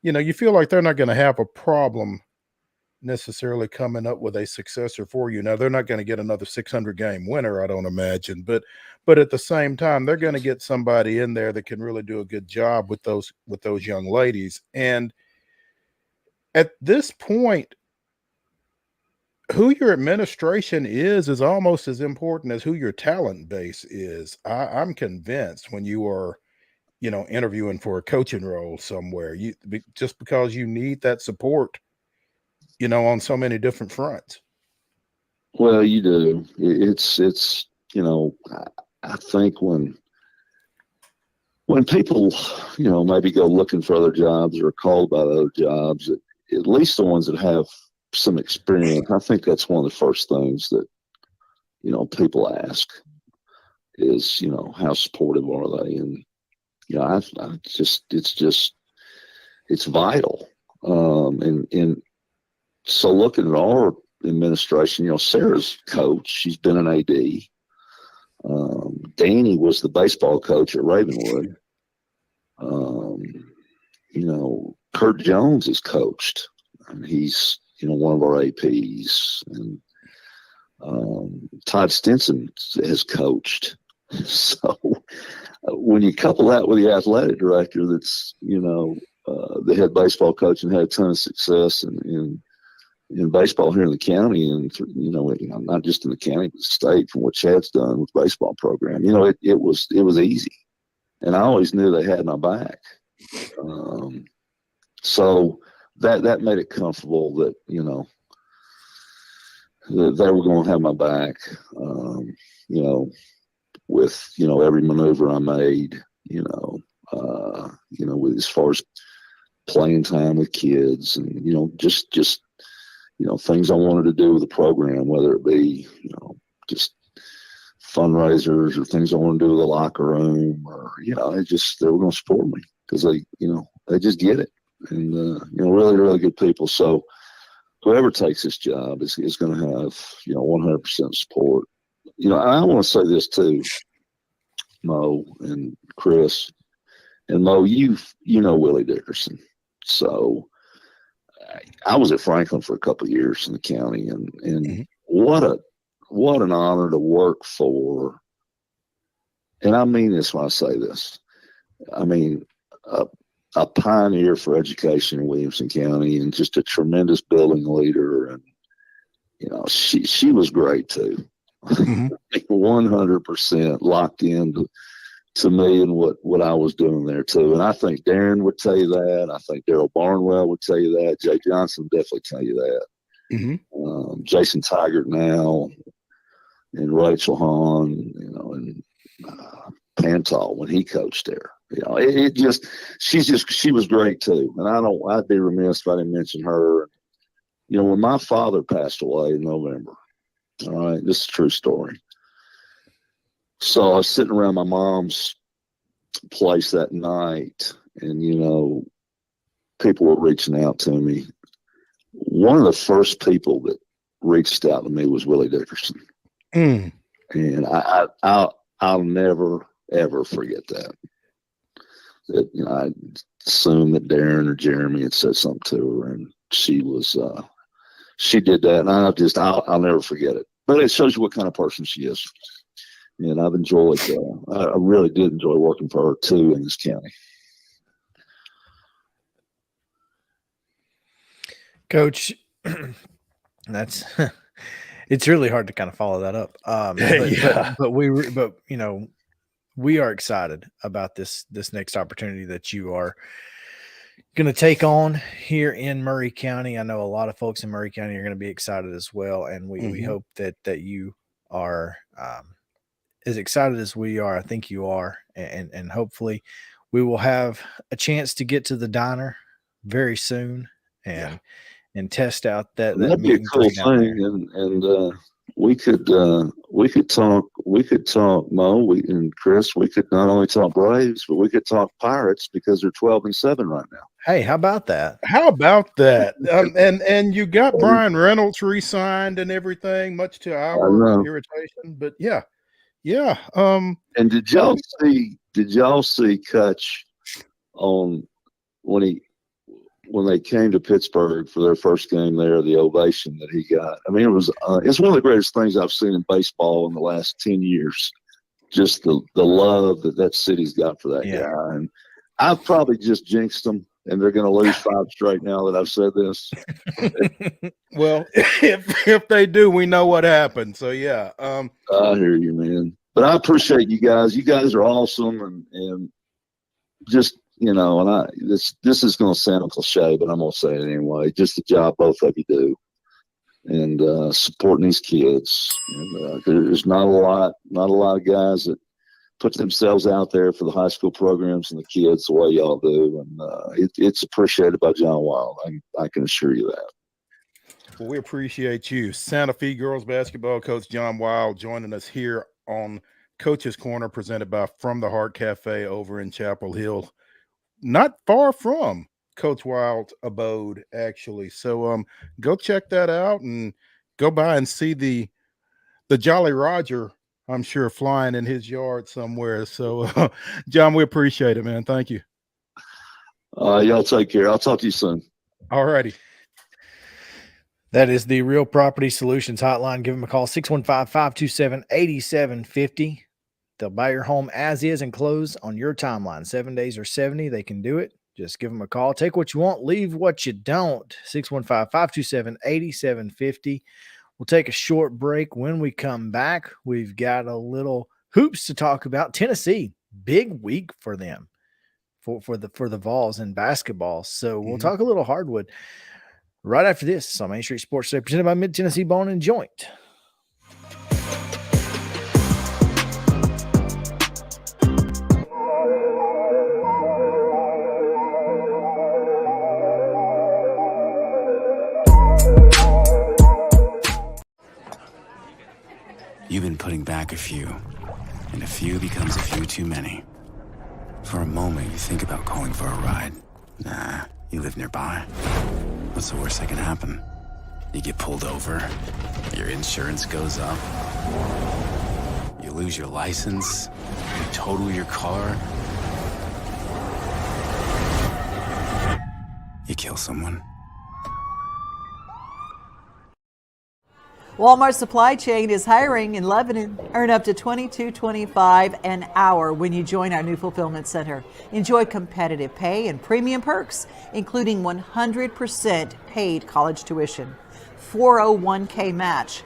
you feel like they're not going to have a problem necessarily coming up with a successor for you. Now, they're not going to get another 600 game winner, I don't imagine, but at the same time, they're going to get somebody in there that can really do a good job with those young ladies. And at this point, who your administration is almost as important as who your talent base is. I'm convinced when you are, interviewing for a coaching role somewhere, just because you need that support, on so many different fronts. Well, you do. It's I think when people, maybe go looking for other jobs or are called about other jobs, at least the ones that have some experience, I think that's one of the first things that, people ask is, how supportive are they? And, it's vital. And so looking at our administration, Sarah's coach, she's been an AD. Danny was the baseball coach at Ravenwood. Kurt Jones is coached. And he's, one of our APs. And Todd Stinson has coached. So when you couple that with the athletic director that's, the head baseball coach and had a ton of success in baseball here in the county and, not just in the county, but the state from what Chad's done with the baseball program, it was easy. And I always knew they had my back. So that made it comfortable that, that they were going to have my back, with, every maneuver I made, with as far as playing time with kids and, just things I wanted to do with the program, whether it be, just fundraisers or things I want to do with the locker room or, they were going to support me because they just get it. And, really, really good people. So whoever takes this job is going to have, 100% support. I want to say this too, Mo and Chris. And Mo, you know Willie Dickerson. So I was at Franklin for a couple of years in the county, and what an honor to work for. And I mean this when I say this. I mean, a pioneer for education in Williamson County and just a tremendous building leader. And, she was great too. 100% locked in to me and what I was doing there too. And I think Darren would tell you that. I think Daryl Barnwell would tell you that. Jay Johnson would definitely tell you that. Jason Tigert now and Rachel Hahn, and Pantal when he coached there. She was great too. And I'd be remiss if I didn't mention her. When my father passed away in November, all right, this is a true story. So I was sitting around my mom's place that night, and, people were reaching out to me. One of the first people that reached out to me was Willie Dickerson. And I'll never, ever forget that. I assumed that Darren or Jeremy had said something to her, and she did that, and I'll never forget it. But it shows you what kind of person she is. And I've enjoyed, I really did enjoy working for her too in this county. Coach, that's it's really hard to kind of follow that up. But we are excited about this next opportunity that you are going to take on here in Murray County. I know a lot of folks in Murray County are going to be excited as well, and we hope that you are as excited as we are. I think you are, and hopefully we will have a chance to get to the diner very soon and test out that that'd be a cool thing. And we could talk Mo and Chris. We could not only talk Braves, but we could talk Pirates because they're 12-7 right now. Hey, how about that? And you got Brian Reynolds re-signed and everything, much to our irritation. But yeah. And did y'all see Kutch on when they came to Pittsburgh for their first game there, the ovation that he got? I mean, it's one of the greatest things I've seen in baseball in the last 10 years. Just the love that city's got for that guy. And I've probably just jinxed them, and they're going to lose 5 straight now that I've said this. Well, if they do, we know what happened. So yeah, I hear you, man. But I appreciate you guys. You guys are awesome, and just and this is going to sound cliche, but I'm going to say it anyway. Just the job both of you do, and supporting these kids. And there's not a lot of guys that put themselves out there for the high school programs and the kids the way y'all do, and it's appreciated by John Wild. I can assure you that. Well, we appreciate you. Santa Fe girls basketball coach John Wild joining us here on Coach's Corner, presented by From the Heart Cafe over in Chapel Hill, not far from Coach Wild's abode, actually. So go check that out and go by and see the Jolly Roger I'm sure, flying in his yard somewhere. So, John, we appreciate it, man. Thank you. Y'all take care. I'll talk to you soon. All righty. That is the Real Property Solutions hotline. Give them a call, 615-527-8750. They'll buy your home as is and close on your timeline. 7 days or 70, they can do it. Just give them a call. Take what you want, leave what you don't. 615-527-8750. We'll take a short break. When we come back, we've got a little hoops to talk about. Tennessee, big week for them, for the Vols in basketball. So we'll talk a little hardwood right after this on Main Street Sports Today, presented by Mid-Tennessee Bone and Joint. You've been putting back a few, and a few becomes a few too many. For a moment, you think about calling for a ride. Nah, you live nearby. What's the worst that can happen? You get pulled over, your insurance goes up, you lose your license, you total your car, you kill someone. Walmart Supply Chain is hiring in Lebanon. Earn up to $22.25 an hour when you join our new fulfillment center. Enjoy competitive pay and premium perks, including 100% paid college tuition, 401k match,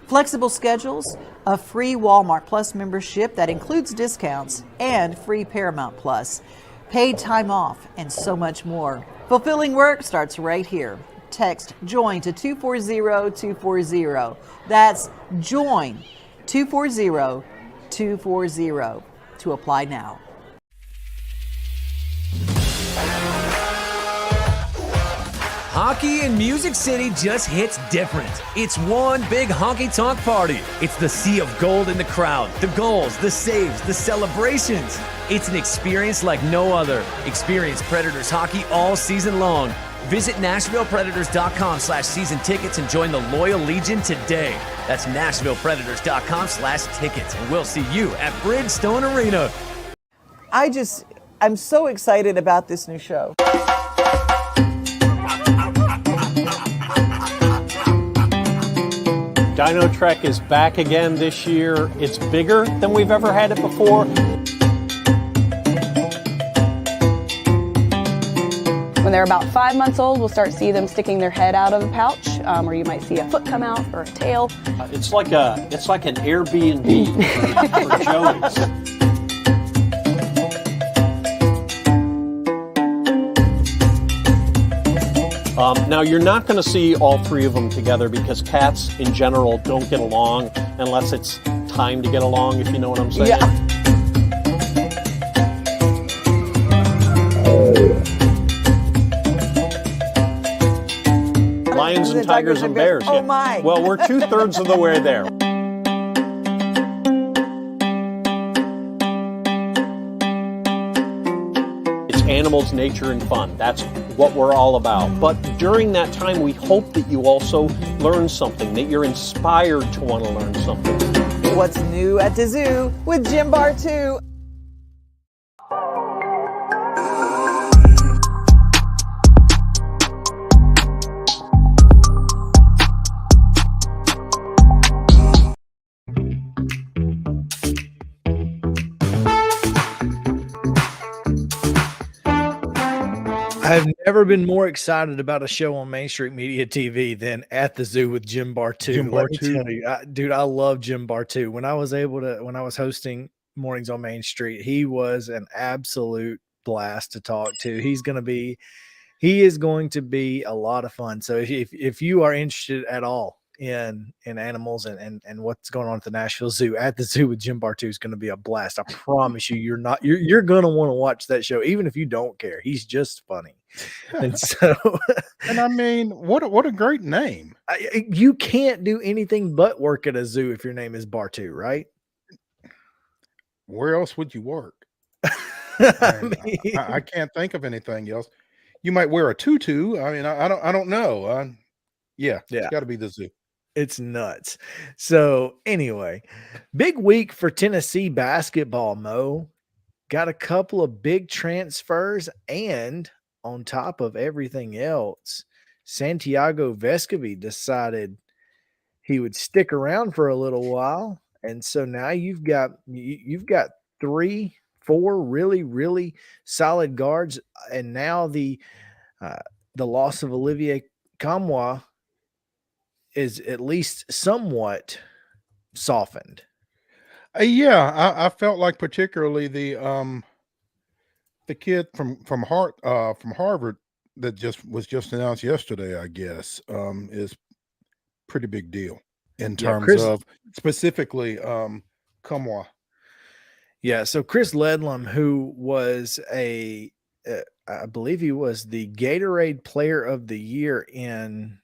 flexible schedules, a free Walmart Plus membership that includes discounts, and free Paramount Plus, paid time off, and so much more. Fulfilling work starts right here. Text JOIN to 240-240. That's JOIN 240-240 to apply now. Hockey in Music City just hits different. It's one big honky-tonk party. It's the sea of gold in the crowd, the goals, the saves, the celebrations. It's an experience like no other. Experience Predators hockey all season long. Visit NashvillePredators.com/season tickets and join the Loyal Legion today. That's NashvillePredators.com/tickets, and we'll see you at Bridgestone Arena. I'm so excited about this new show. Dino Trek is back again this year. It's bigger than we've ever had it before. When they're about 5 months old, we'll start see them sticking their head out of the pouch, or you might see a foot come out or a tail. It's like an Airbnb for Joey's. Now, you're not going to see all three of them together because cats in general don't get along unless it's time to get along, if you know what I'm saying. Yeah. Lions and tigers and bears. Oh, my. Well, we're 2/3 of the way there. It's animals, nature, and fun. That's what we're all about. But during that time, we hope that you also learn something, that you're inspired to want to learn something. What's new at the zoo with Jim Bar 2? I've never been more excited about a show on Main Street Media TV than At the Zoo with Jim Bartu. Jim Let me Bartu. tell you, dude, I love Jim Bartu. When I was hosting Mornings on Main Street, he was an absolute blast to talk to. He is going to be a lot of fun. So if you are interested at all in animals and what's going on at the Nashville Zoo, At the Zoo with Jim Bartu is going to be a blast. I promise you, you're going to want to watch that show, even if you don't care. He's just funny. And so, and I mean, what a great name. You can't do anything but work at a zoo if your name is Bartu, right? Where else would you work? I can't think of anything else. You might wear a tutu. I mean, I don't know. Yeah, it's got to be the zoo. It's nuts. So anyway, big week for Tennessee basketball, Mo. Got a couple of big transfers, and on top of everything else, Santiago Vescovi decided he would stick around for a little while. And so now you've got 3, 4 really, really solid guards. And now the loss of Olivier Kamwa is at least somewhat softened. Yeah, I felt like particularly the kid from Harvard that was just announced yesterday, I guess, is pretty big deal in Yeah, terms Chris. of specifically Kamwa. Yeah, so Chris Ledlam, who was I believe he was the Gatorade Player of the Year in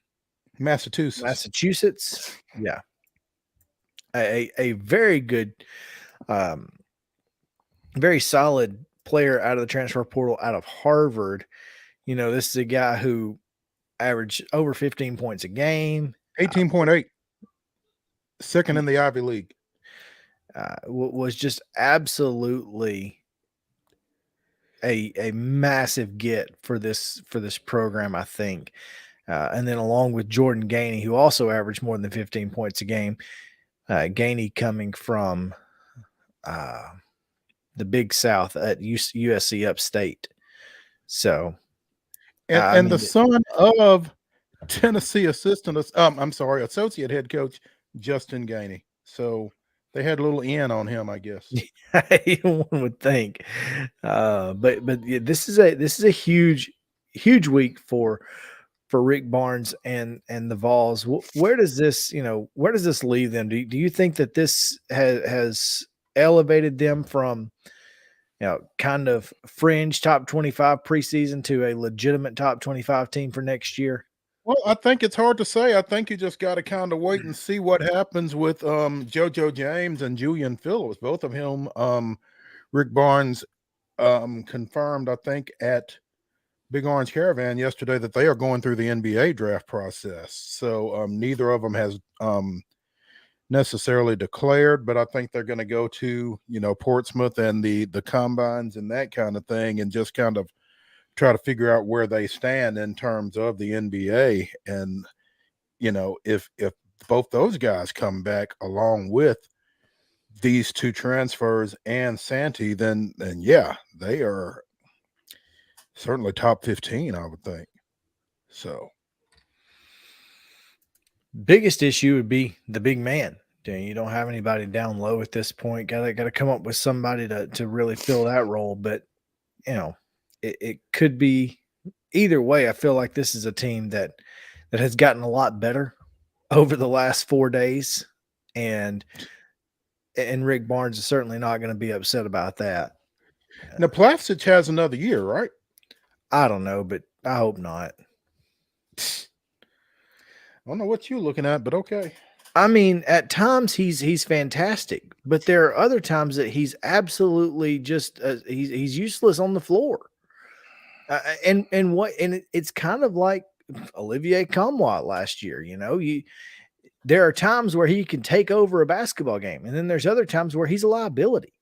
Massachusetts. Yeah, a very good, very solid player out of the transfer portal out of Harvard. You know, this is a guy who averaged over 15 points a game, 18.8, second in the Ivy League. Was just absolutely a massive get for this program, I think. And then along with Jordan Gainey, who also averaged more than 15 points a game. Gainey coming from the Big South at USC Upstate. So, And the son of Tennessee associate head coach Justin Gainey. So they had a little in on him, I guess. One would think. But yeah, this is a huge week for Rick Barnes and the Vols. Where does this leave them? Do you think that this has elevated them from kind of fringe top 25 preseason to a legitimate top 25 team for next year? Well, I think it's hard to say. I think you just got to kind of wait and see what happens with JoJo James and Julian Phillips. Both of whom Rick Barnes confirmed, I think, at Big Orange Caravan yesterday that they are going through the NBA draft process. So neither of them has necessarily declared, but I think they're going to go to, Portsmouth and the combines and that kind of thing, and just kind of try to figure out where they stand in terms of the NBA. And, if both those guys come back along with these two transfers and Santi, then yeah, they are certainly top 15, I would think. So biggest issue would be the big man. You don't have anybody down low at this point. Got to come up with somebody to really fill that role. But it could be either way. I feel like this is a team that has gotten a lot better over the last 4 days, and Rick Barnes is certainly not going to be upset about that. Now Plavsic has another year, right? I don't know, but I hope not. I don't know what you're looking at, but okay. I mean, at times he's fantastic, but there are other times that he's absolutely just he's useless on the floor. And it's kind of like Olivier Kamwa last year. There are times where he can take over a basketball game, and then there's other times where he's a liability,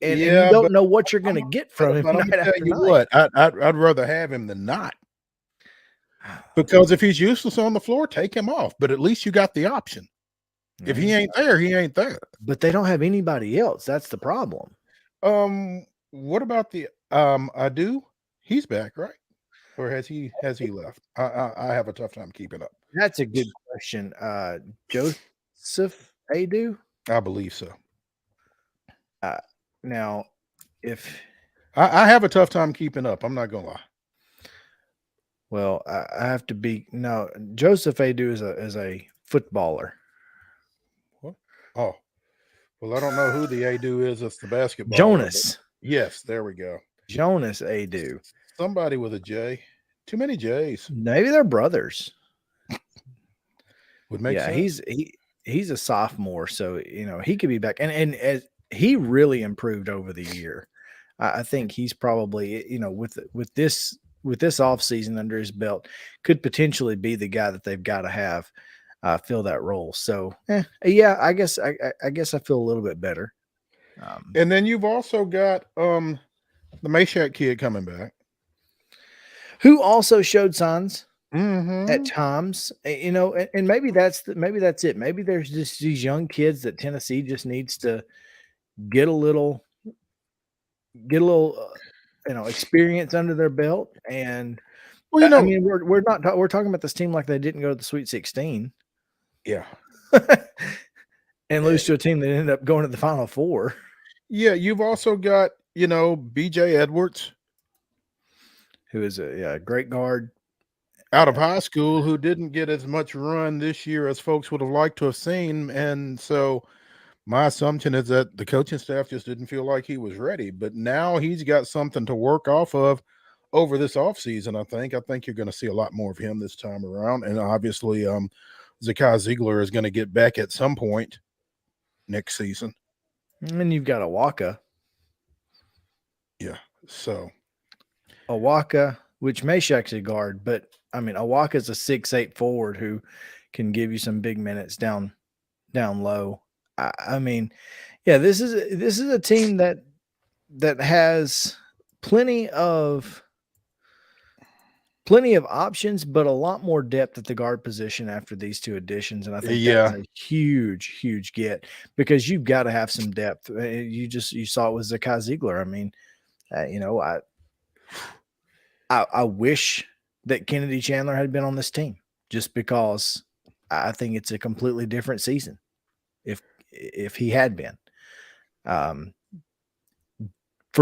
and you don't know what you're going to get from him. But I'm night gonna tell after you night. what, I'd rather have him than not. Because if he's useless on the floor, take him off. But at least you got the option. If he ain't there, he ain't there. But they don't have anybody else. That's the problem. What about the Adu? He's back, right? Or has he left? I have a tough time keeping up. That's a good question. Joseph Adu? I believe so. Now, if I have a tough time keeping up, I'm not gonna lie. Well, I have to be Joseph Adu is a footballer. What? Oh, well, I don't know who the Adu is. It's the basketball. Jonas. Yes, there we go. Jonas Adu. Somebody with a J. Too many J's. Maybe they're brothers. Would make sense. He's a sophomore, so he could be back, and as he really improved over the year. I think he's probably with this offseason under his belt could potentially be the guy that they've got to have fill that role. So, yeah, I guess I feel a little bit better. And then you've also got the Meshack kid coming back, who also showed signs mm-hmm. at times, you know, and maybe that's it. Maybe there's just these young kids that Tennessee just needs to get a little, experience under their belt. And well, I mean, we're talking about this team like they didn't go to the Sweet 16, yeah, and lose to a team that ended up going to the Final Four. Yeah, you've also got B.J. Edwards, who is a great guard out of high school, who didn't get as much run this year as folks would have liked to have seen. And so my assumption is that the coaching staff just didn't feel like he was ready. But now he's got something to work off of over this offseason, I think you're going to see a lot more of him this time around. And obviously, Zakai Ziegler is going to get back at some point next season. And you've got Awaka. Yeah, so Awaka, which Meshack's a guard, but I mean, Awaka's a 6'8" forward who can give you some big minutes down low. I mean, yeah, this is a team that has plenty of options, but a lot more depth at the guard position after these two additions. And I think that's a huge get, because you've got to have some depth. You saw it with Zakai Ziegler. I mean, I wish that Kennedy Chandler had been on this team, just because I think it's a completely different season if he had been. For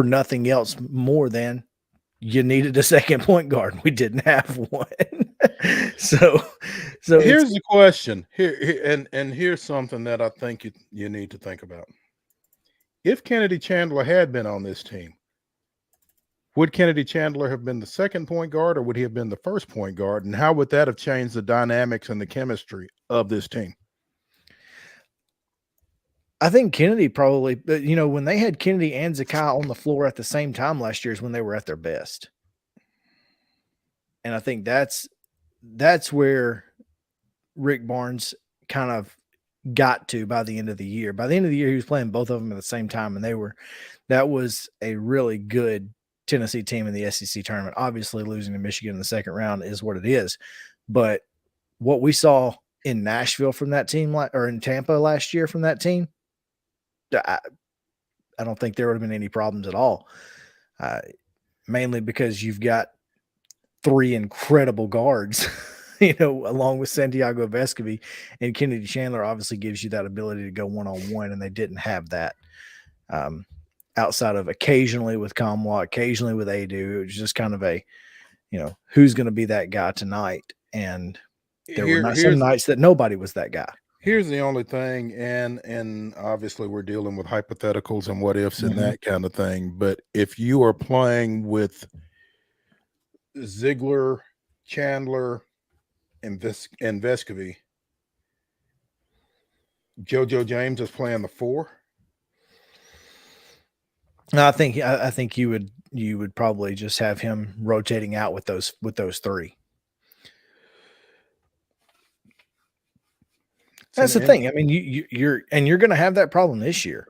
nothing else more than you needed a second point guard. We didn't have one. so here's the question here, and here's something that I think you need to think about. If Kennedy Chandler had been on this team, would Kennedy Chandler have been the second point guard, or would he have been the first point guard? And how would that have changed the dynamics and the chemistry of this team? I think Kennedy probably, when they had Kennedy and Zakai on the floor at the same time last year is when they were at their best. And I think that's where Rick Barnes kind of got to by the end of the year. By the end of the year, he was playing both of them at the same time, and that was a really good Tennessee team in the SEC tournament. Obviously, losing to Michigan in the second round is what it is. But what we saw in Nashville from that team, or in Tampa last year from that team, I don't think there would have been any problems at all. Mainly because you've got three incredible guards, along with Santiago Vescovi, and Kennedy Chandler obviously gives you that ability to go one-on-one, and they didn't have that. Outside of occasionally with Kamwa, occasionally with Adu, it was just kind of a, who's going to be that guy tonight? And there were some nights that nobody was that guy. Here's the only thing, and obviously we're dealing with hypotheticals and what ifs and that kind of thing. But if you are playing with Ziegler, Chandler, and Vescovi, JoJo James is playing the 4. I think you would probably just have him rotating out with those 3. That's the thing. I mean, you're going to have that problem this year.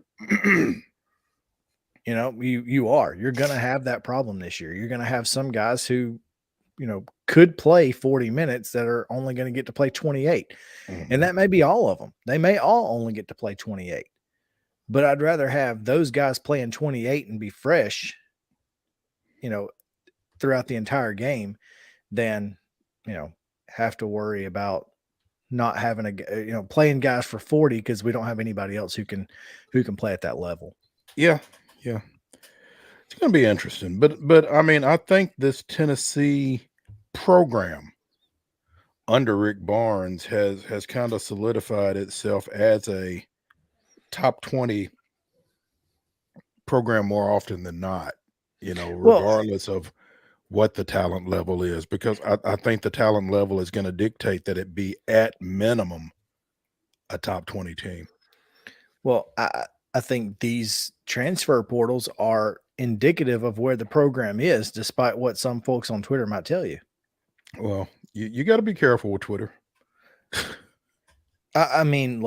You're going to have that problem this year. You're going to have some guys who, could play 40 minutes that are only going to get to play 28. And that may be all of them. They may all only get to play 28. But I'd rather have those guys playing 28 and be fresh, throughout the entire game than, have to worry about not having playing guys for 40 because we don't have anybody else who can play at that level. Yeah. It's going to be interesting. But I mean, I think this Tennessee program under Rick Barnes has kind of solidified itself as a top 20 program more often than not, regardless of what the talent level is, because I think the talent level is going to dictate that it be at minimum a top 20 team. Well, I think these transfer portals are indicative of where the program is, despite what some folks on Twitter might tell you. Well, you got to be careful with Twitter. I mean,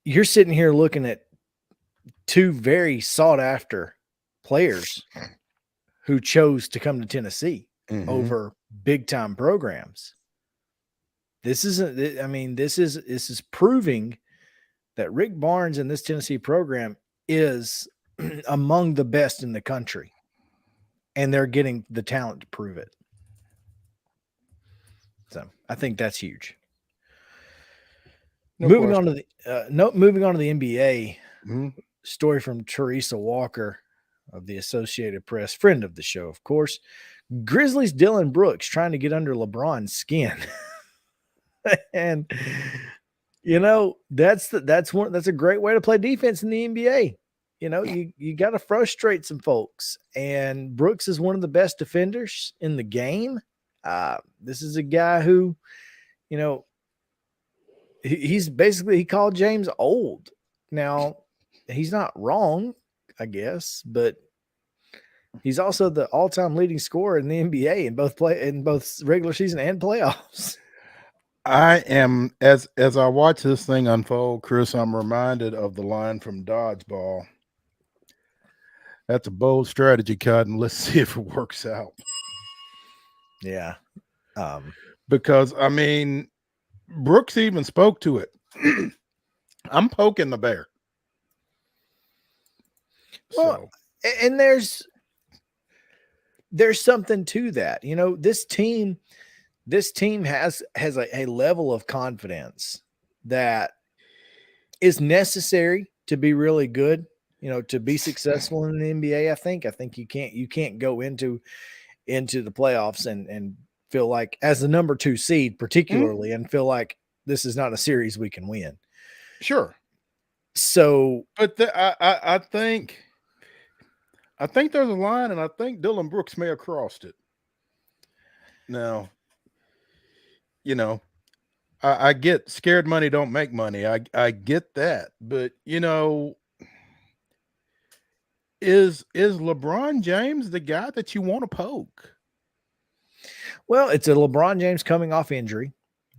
you're sitting here looking at two very sought after players who chose to come to Tennessee over big time programs. This isn't, I mean, this is proving that Rick Barnes and this Tennessee program is among the best in the country, and they're getting the talent to prove it. So I think that's huge. Moving on to the NBA story from Teresa Walker of the Associated Press, friend of the show, of course. Grizzlies Dillon Brooks trying to get under LeBron's skin. And you know, that's a great way to play defense in the NBA. You know, you got to frustrate some folks, and Brooks is one of the best defenders in the game. This is a guy who, you know, he's basically, he called James old. Now, he's not wrong, I guess, but he's also the all-time leading scorer in the NBA in both regular season and playoffs. I am, as I watch this thing unfold, Chris, I'm reminded of the line from Dodgeball. That's a bold strategy, Cotton. Let's see if it works out. Yeah. Because, I mean, Brooks even spoke to it. I'm poking the bear. Well, and there's something to that. You know, this team has a level of confidence that is necessary to be really good, you know, to be successful in the NBA. I think you can't go into the playoffs and feel like, as the number 2 seed particularly, and feel like this is not a series we can win. Sure. So, but I think there's a line, and I think Dillon Brooks may have crossed it. Now, you know, I get scared money don't make money. I get that, but you know, is LeBron James the guy that you want to poke? Well, it's a LeBron James coming off injury.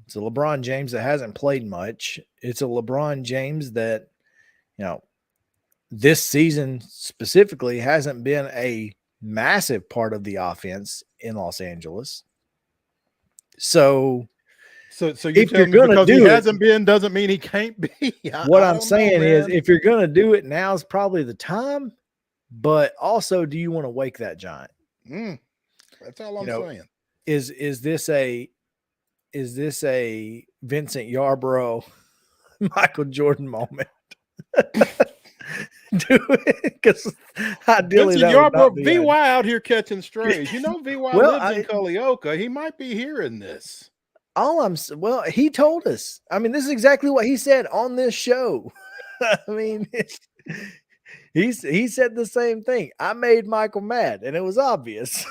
It's a LeBron James that hasn't played much. It's a LeBron James that, you know, this season specifically hasn't been a massive part of the offense in Los Angeles. So you tell me because he hasn't been doesn't mean he can't be. What I'm saying is, if you're going to do it, now is probably the time. But also, do you want to wake that giant? That's all I'm saying. Is this a Vincent Yarbrough, Michael Jordan moment? Do it, because ideally Vincent Yarbrough, VY out here catching strays. You know, VY lives in Culleoka. He might be hearing this. He told us. I mean, this is exactly what he said on this show. I mean, he said the same thing. I made Michael mad, and it was obvious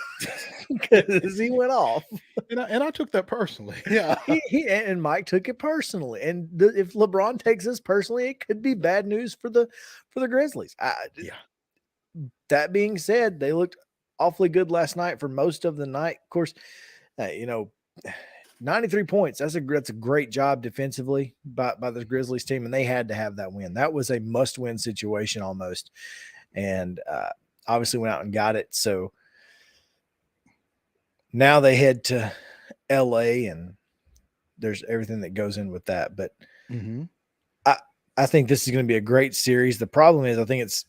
because he went off. And I took that personally. Yeah, and Mike took it personally. And if LeBron takes this personally, it could be bad news for the Grizzlies. That being said, they looked awfully good last night for most of the night. Of course, you know, 93 points. That's a great job defensively by the Grizzlies team, and they had to have that win. That was a must-win situation almost, and obviously went out and got it. So now they head to LA, and there's everything that goes in with that. But I think this is going to be a great series. The problem is, I think it's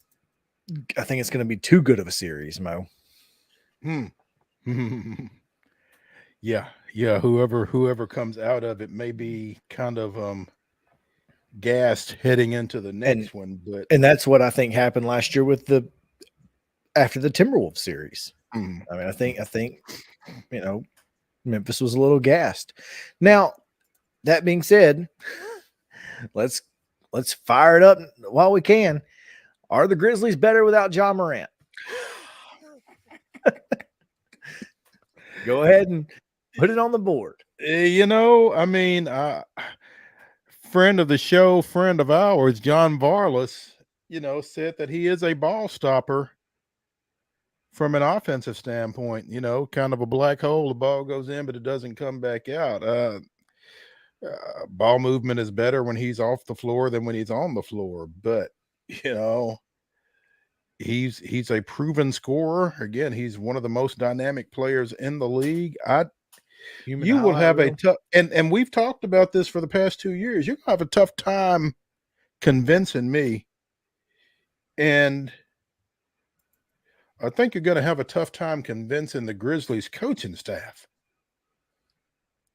going to be too good of a series, Mo. Yeah. Whoever comes out of it may be kind of gassed heading into the next one. And that's what I think happened last year after the Timberwolves series. I mean, I think you know, Memphis was a little gassed. Now, that being said, let's fire it up while we can. Are the Grizzlies better without Ja Morant? Go ahead and put it on the board. You know, I mean, friend of the show, friend of ours, John Varlas, you know, said that he is a ball stopper from an offensive standpoint. You know, kind of a black hole. The ball goes in, but it doesn't come back out. Ball movement is better when he's off the floor than when he's on the floor. But, you know, he's a proven scorer. Again, he's one of the most dynamic players in the league. You will have a tough, and we've talked about this for the past 2 years. You're gonna have a tough time convincing me, and I think you're gonna have a tough time convincing the Grizzlies coaching staff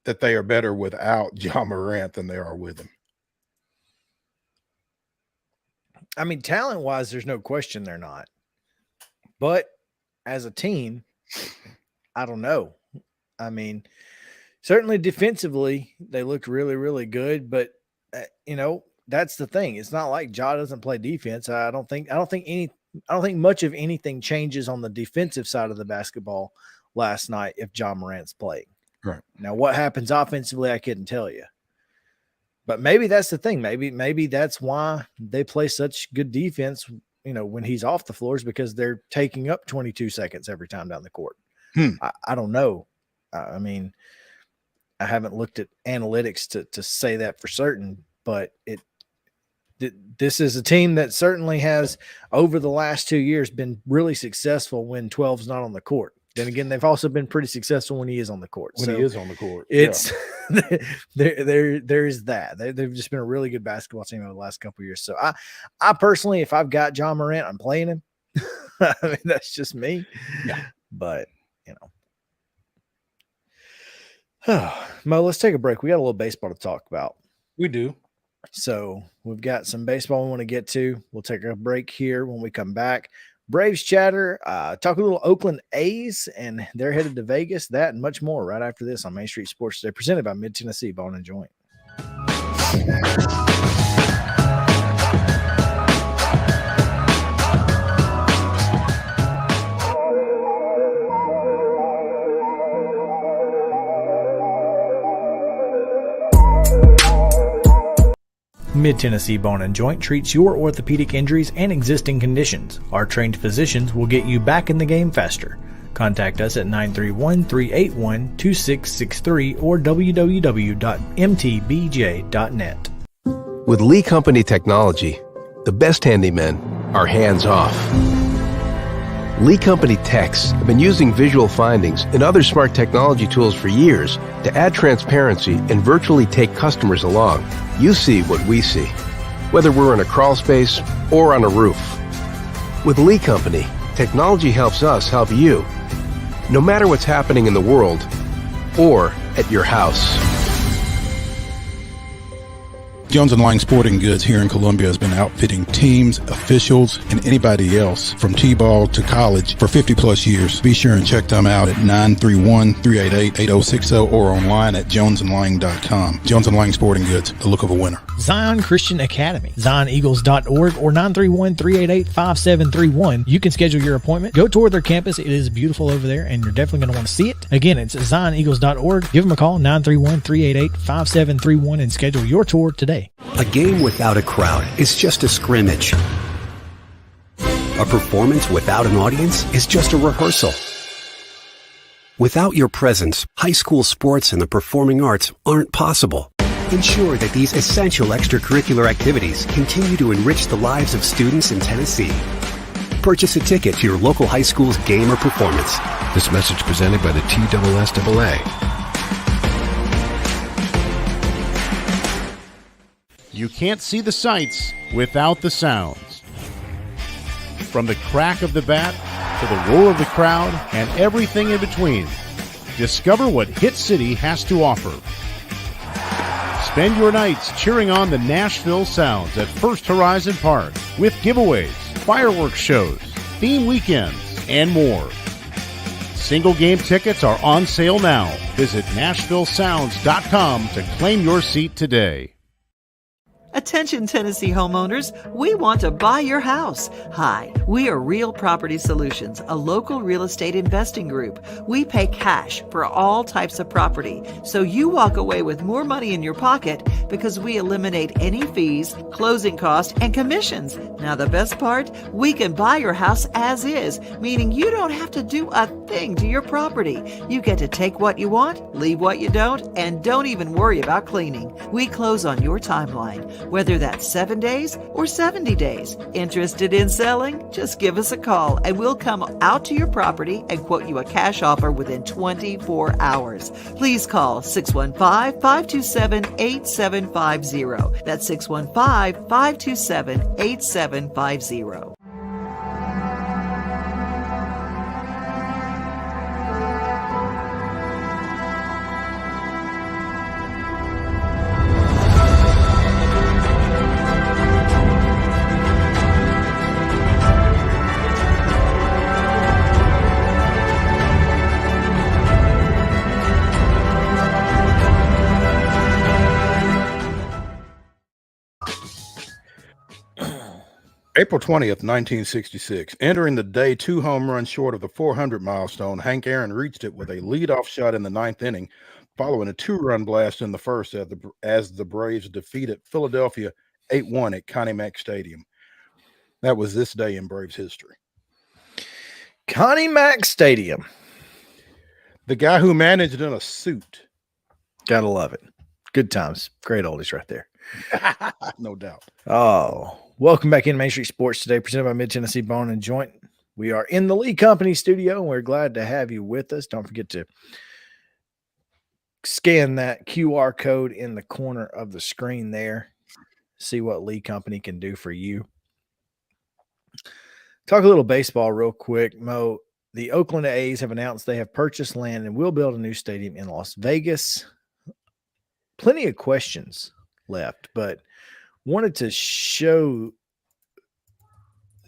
that they are better without Ja Morant than they are with him. I mean, talent-wise, there's no question they're not. But as a team, I don't know. I mean, certainly defensively, they looked really, really good. But you know, that's the thing. It's not like Ja doesn't play defense. I don't think much of anything changes on the defensive side of the basketball last night if Ja Morant's playing. Right. Now, what happens offensively, I couldn't tell you. But maybe that's the thing. Maybe that's why they play such good defense, you know, when he's off the floors, because they're taking up 22 seconds every time down the court. I don't know. I mean, I haven't looked at analytics to say that for certain, but this is a team that certainly has, over the last 2 years, been really successful when 12's not on the court. Then again, they've also been pretty successful when he is on the court. When he is on the court. It's there's that. They've just been a really good basketball team over the last couple of years. So I personally, if I've got Ja Morant, I'm playing him. I mean, that's just me. Yeah. But, you know. Mo, let's take a break. We got a little baseball to talk about. We do. So we've got some baseball we want to get to. We'll take a break here. When we come back, Braves chatter, talk a little Oakland A's, and they're headed to Vegas. That and much more right after this on Main Street Sports Today, presented by Mid-Tennessee Bone and Joint. Mid-Tennessee Bone and Joint treats your orthopedic injuries and existing conditions. Our trained physicians will get you back in the game faster. Contact us at 931-381-2663 or www.mtbj.net. With Lee Company technology, the best handymen are hands-off. Lee Company techs have been using visual findings and other smart technology tools for years to add transparency and virtually take customers along. You see what we see, whether we're in a crawl space or on a roof. With Lee Company, technology helps us help you, no matter what's happening in the world or at your house. Jones & Lang Sporting Goods here in Columbia has been outfitting teams, officials, and anybody else from T-ball to college for 50-plus years. Be sure and check them out at 931-388-8060 or online at jonesandlang.com. Jones & Lang Sporting Goods, the look of a winner. Zion Christian Academy, zioneagles.org or 931-388-5731. You can schedule your appointment. Go tour their campus. It is beautiful over there, and you're definitely going to want to see it. Again, it's zioneagles.org. Give them a call, 931-388-5731, and schedule your tour today. A game without a crowd is just a scrimmage. A performance without an audience is just a rehearsal. Without your presence, high school sports and the performing arts aren't possible. Ensure that these essential extracurricular activities continue to enrich the lives of students in Tennessee. Purchase a ticket to your local high school's game or performance. This message presented by the TSSAA. You can't see the sights without the sounds. From the crack of the bat to the roar of the crowd and everything in between, discover what Hit City has to offer. Spend your nights cheering on the Nashville Sounds at First Horizon Park with giveaways, fireworks shows, theme weekends, and more. Single game tickets are on sale now. Visit NashvilleSounds.com to claim your seat today. Attention Tennessee homeowners, we want to buy your house. Hi, we are Real Property Solutions, a local real estate investing group. We pay cash for all types of property, so you walk away with more money in your pocket because we eliminate any fees, closing costs, and commissions. Now the best part, we can buy your house as is, meaning you don't have to do a thing to your property. You get to take what you want, leave what you don't, and don't even worry about cleaning. We close on your timeline, whether that's 7 days or 70 days. Interested in selling? Just give us a call and we'll come out to your property and quote you a cash offer within 24 hours. Please call 615-527-8750. That's 615-527-8750. April 20th, 1966. Entering the day 2 home runs short of the 400 milestone, Hank Aaron reached it with a leadoff shot in the 9th inning, following a 2-run blast in the first as the Braves defeated Philadelphia 8-1 at Connie Mack Stadium. That was this day in Braves history. Connie Mack Stadium. The guy who managed in a suit. Gotta love it. Good times. Great oldies right there. No doubt. Oh, welcome back in Main Street Sports today, presented by Mid-Tennessee Bone and Joint. We are in the Lee Company studio, and we're glad to have you with us. Don't forget to scan that QR code in the corner of the screen there. See what Lee Company can do for you. Talk a little baseball real quick, Mo. The Oakland A's have announced they have purchased land and will build a new stadium in Las Vegas. Plenty of questions left, but wanted to show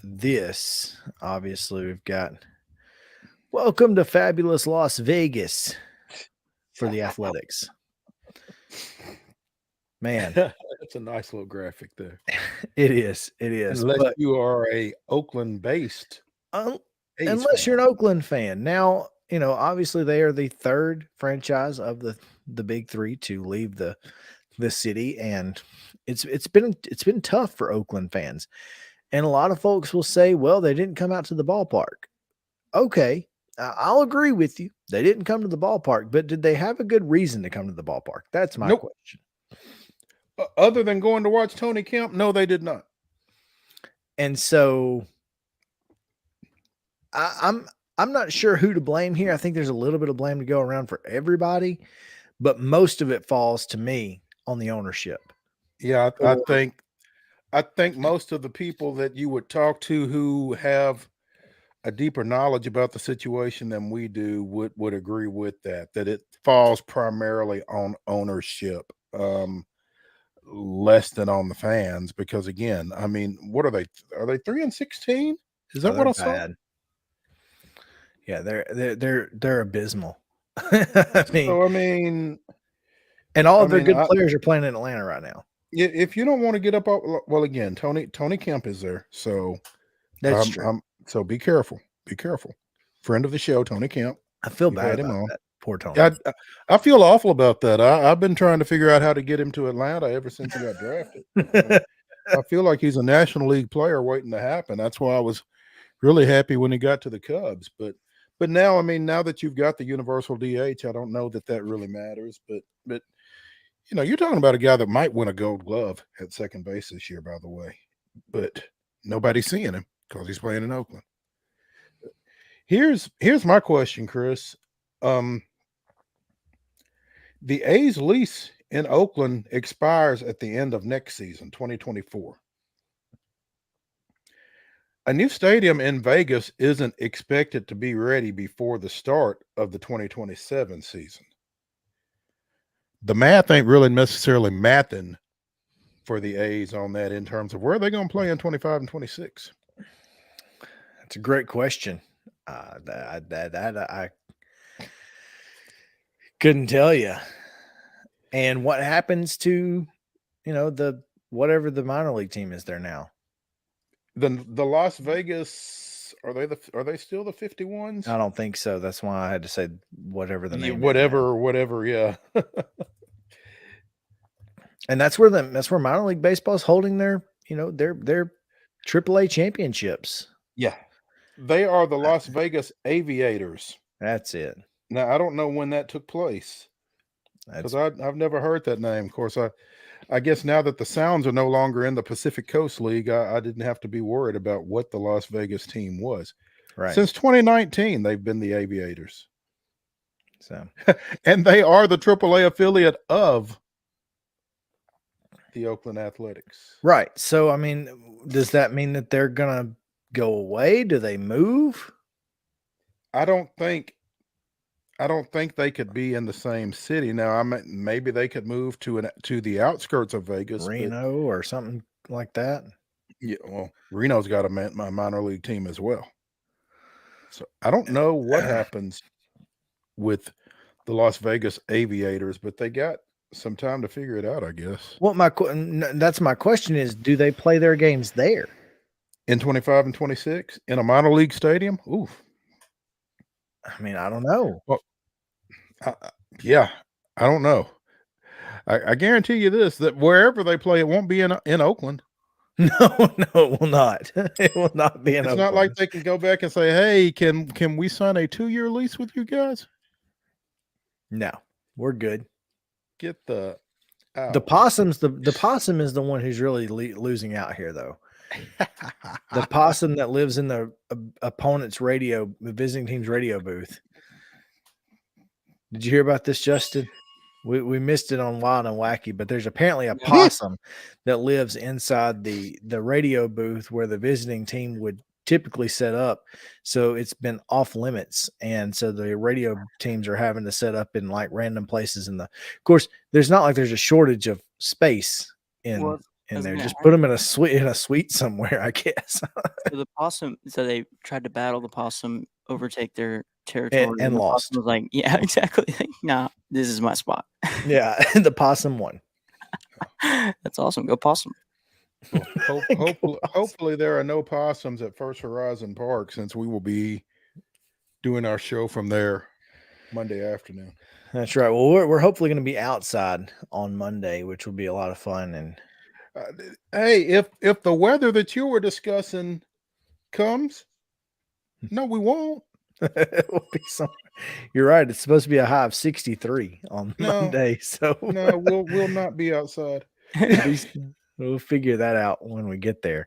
this. Obviously, we've got welcome to fabulous Las Vegas for the Athletics. Man, that's a nice little graphic there. It is. It is. Unless you are a Oakland-based, unless you're an Oakland fan. Now, you know, obviously they are the third franchise of the big three to leave the city, and it's been tough for Oakland fans. And a lot of folks will say, well, they didn't come out to the ballpark. Okay, I'll agree with you. They didn't come to the ballpark, but did they have a good reason to come to the ballpark? That's my question. Other than going to watch Tony Kemp, no, they did not. And so I'm not sure who to blame here. I think there's a little bit of blame to go around for everybody, but most of it falls to me on the ownership. Yeah, I think most of the people that you would talk to who have a deeper knowledge about the situation than we do would agree with that it falls primarily on ownership, less than on the fans, because again, I mean, what are they 3-16? Is that what I saw? Yeah, they're abysmal. And all of their good players are playing in Atlanta right now. If you don't want to get up, well, again, Tony Kemp is there, so that's true. So be careful. Be careful. Friend of the show, Tony Kemp. I feel bad about that. Poor Tony. I feel awful about that. I've been trying to figure out how to get him to Atlanta ever since he got drafted. I feel like he's a National League player waiting to happen. That's why I was really happy when he got to the Cubs. But now, I mean, now that you've got the universal DH, I don't know that really matters. But you know, you're talking about a guy that might win a Gold Glove at second base this year, by the way. But nobody's seeing him because he's playing in Oakland. Here's my question, Chris. The A's lease in Oakland expires at the end of next season, 2024. A new stadium in Vegas isn't expected to be ready before the start of the 2027 season. The math ain't really necessarily mathing for the A's on that in terms of where they're going to play in 25 and 26. That's a great question. I couldn't tell you. And what happens to, you know, the whatever the minor league team is there now. The Las Vegas, are they still the 51s? I don't think so. That's why I had to say whatever the name is. Whatever, yeah. And that's where minor league baseball is holding their AAA championships. Yeah. They are the Las Vegas Aviators. That's it. Now, I don't know when that took place, because I've never heard that name. Of course, I guess now that the Sounds are no longer in the Pacific Coast League, I didn't have to be worried about what the Las Vegas team was. Right. Since 2019, they've been the Aviators. So, and they are the AAA affiliate of the Oakland Athletics. Right. So, I mean, does that mean that they're going to go away? Do they move? I don't think they could be in the same city now. I mean, maybe they could move to the outskirts of Vegas, Reno or something like that. Yeah, well, Reno's got a minor league team as well. So I don't know what happens with the Las Vegas Aviators, but they got some time to figure it out, I guess. Well, that's my question is, do they play their games there? In 25 and 26 in a minor league stadium? Ooh. I mean, I don't know. Well, yeah, I don't know. I guarantee you this, that wherever they play, it won't be in Oakland. No, it will not. It will not be in It's Oakland. not like they can go back and say, hey, can we sign a 2-year lease with you guys? No, we're good. Get the possums. The possum is the one who's really losing out here, though. The possum that lives in the opponent's the visiting team's radio booth. Did you hear about this, Justin? We missed it on Wild and Wacky, but there's apparently a possum that lives inside the radio booth where the visiting team would typically set up. So it's been off limits, and so the radio teams are having to set up in like random places. Of course, there's not like there's a shortage of space in there. Just put them in a suite somewhere, I guess. So the possum. So they tried to battle the possum, overtake their territory, and the lost. possum was like, yeah, exactly. Like, nah, this is my spot. Yeah, the possum won. That's awesome. Go possum. Well, hopefully there are no possums at First Horizon Park, since we will be doing our show from there Monday afternoon. That's right. Well, we're hopefully going to be outside on Monday, which will be a lot of fun. And hey, if the weather that you were discussing comes, no, we won't. It will be somewhere. You're right. It's supposed to be a high of 63 on Monday. So no, we'll not be outside. We'll figure that out when we get there.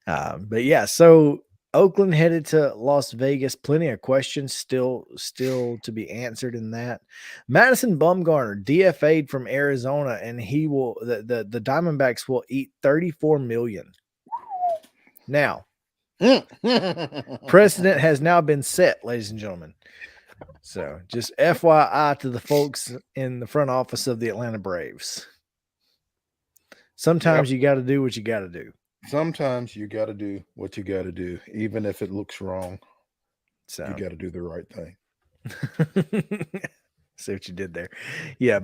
But yeah, so Oakland headed to Las Vegas. Plenty of questions still to be answered in that. Madison Bumgarner DFA'd from Arizona, and he will the Diamondbacks will eat $34 million. Now, precedent has now been set, ladies and gentlemen. So just FYI to the folks in the front office of the Atlanta Braves. Sometimes you got to do what you got to do. Sometimes you got to do what you got to do, even if it looks wrong. So you got to do the right thing. See what you did there. Yeah.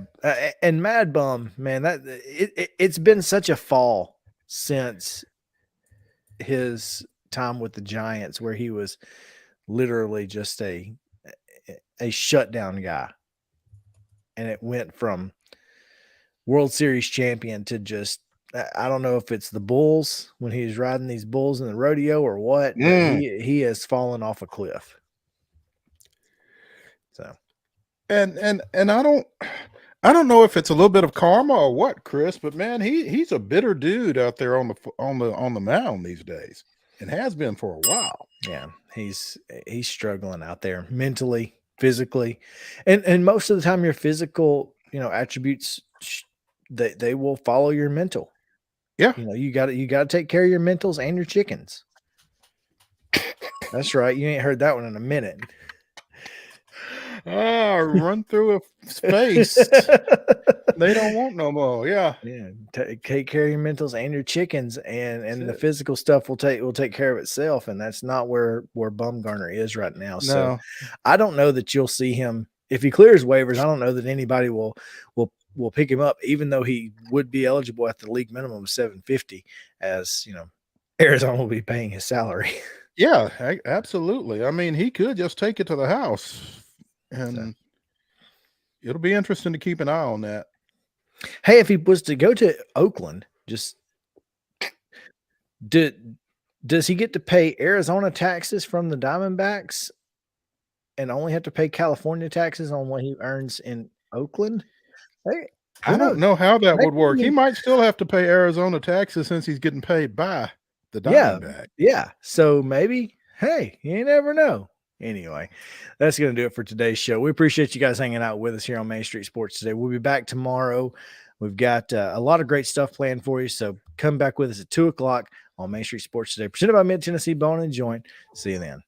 And Mad Bum, man, it's been such a fall since his time with the Giants, where he was literally just a shutdown guy. And it went from World Series champion to just, I don't know if it's the bulls when he was riding these bulls in the rodeo or what. But he has fallen off a cliff. So, and I don't know if it's a little bit of karma or what, Chris, but man, he's a bitter dude out there on the mound these days, and has been for a while. Yeah, he's struggling out there mentally, physically, and most of the time your physical, attributes, they will follow your mental. Yeah, you got to take care of your mentals and your chickens. That's right. You ain't heard that one in a minute. Run through a space. They don't want no more. Yeah. Take care of your mentals and your chickens, and the physical stuff will take care of itself. And that's not where Bumgarner is right now. So I don't know that you'll see him if he clears waivers. I don't know that anybody will will pick him up, even though he would be eligible at the league minimum of $750, as Arizona will be paying his salary. Yeah, absolutely. I mean, he could just take it to the house, and it'll be interesting to keep an eye on that. Hey, if he was to go to Oakland, just does he get to pay Arizona taxes from the Diamondbacks and only have to pay California taxes on what he earns in Oakland? Hey, I don't know how that would work. He might still have to pay Arizona taxes since he's getting paid by the Diamondback. Yeah. So maybe, hey, you never know. Anyway, that's going to do it for today's show. We appreciate you guys hanging out with us here on Main Street Sports today. We'll be back tomorrow. We've got a lot of great stuff planned for you. So come back with us at 2 o'clock on Main Street Sports today, presented by Mid Tennessee Bone and Joint. See you then.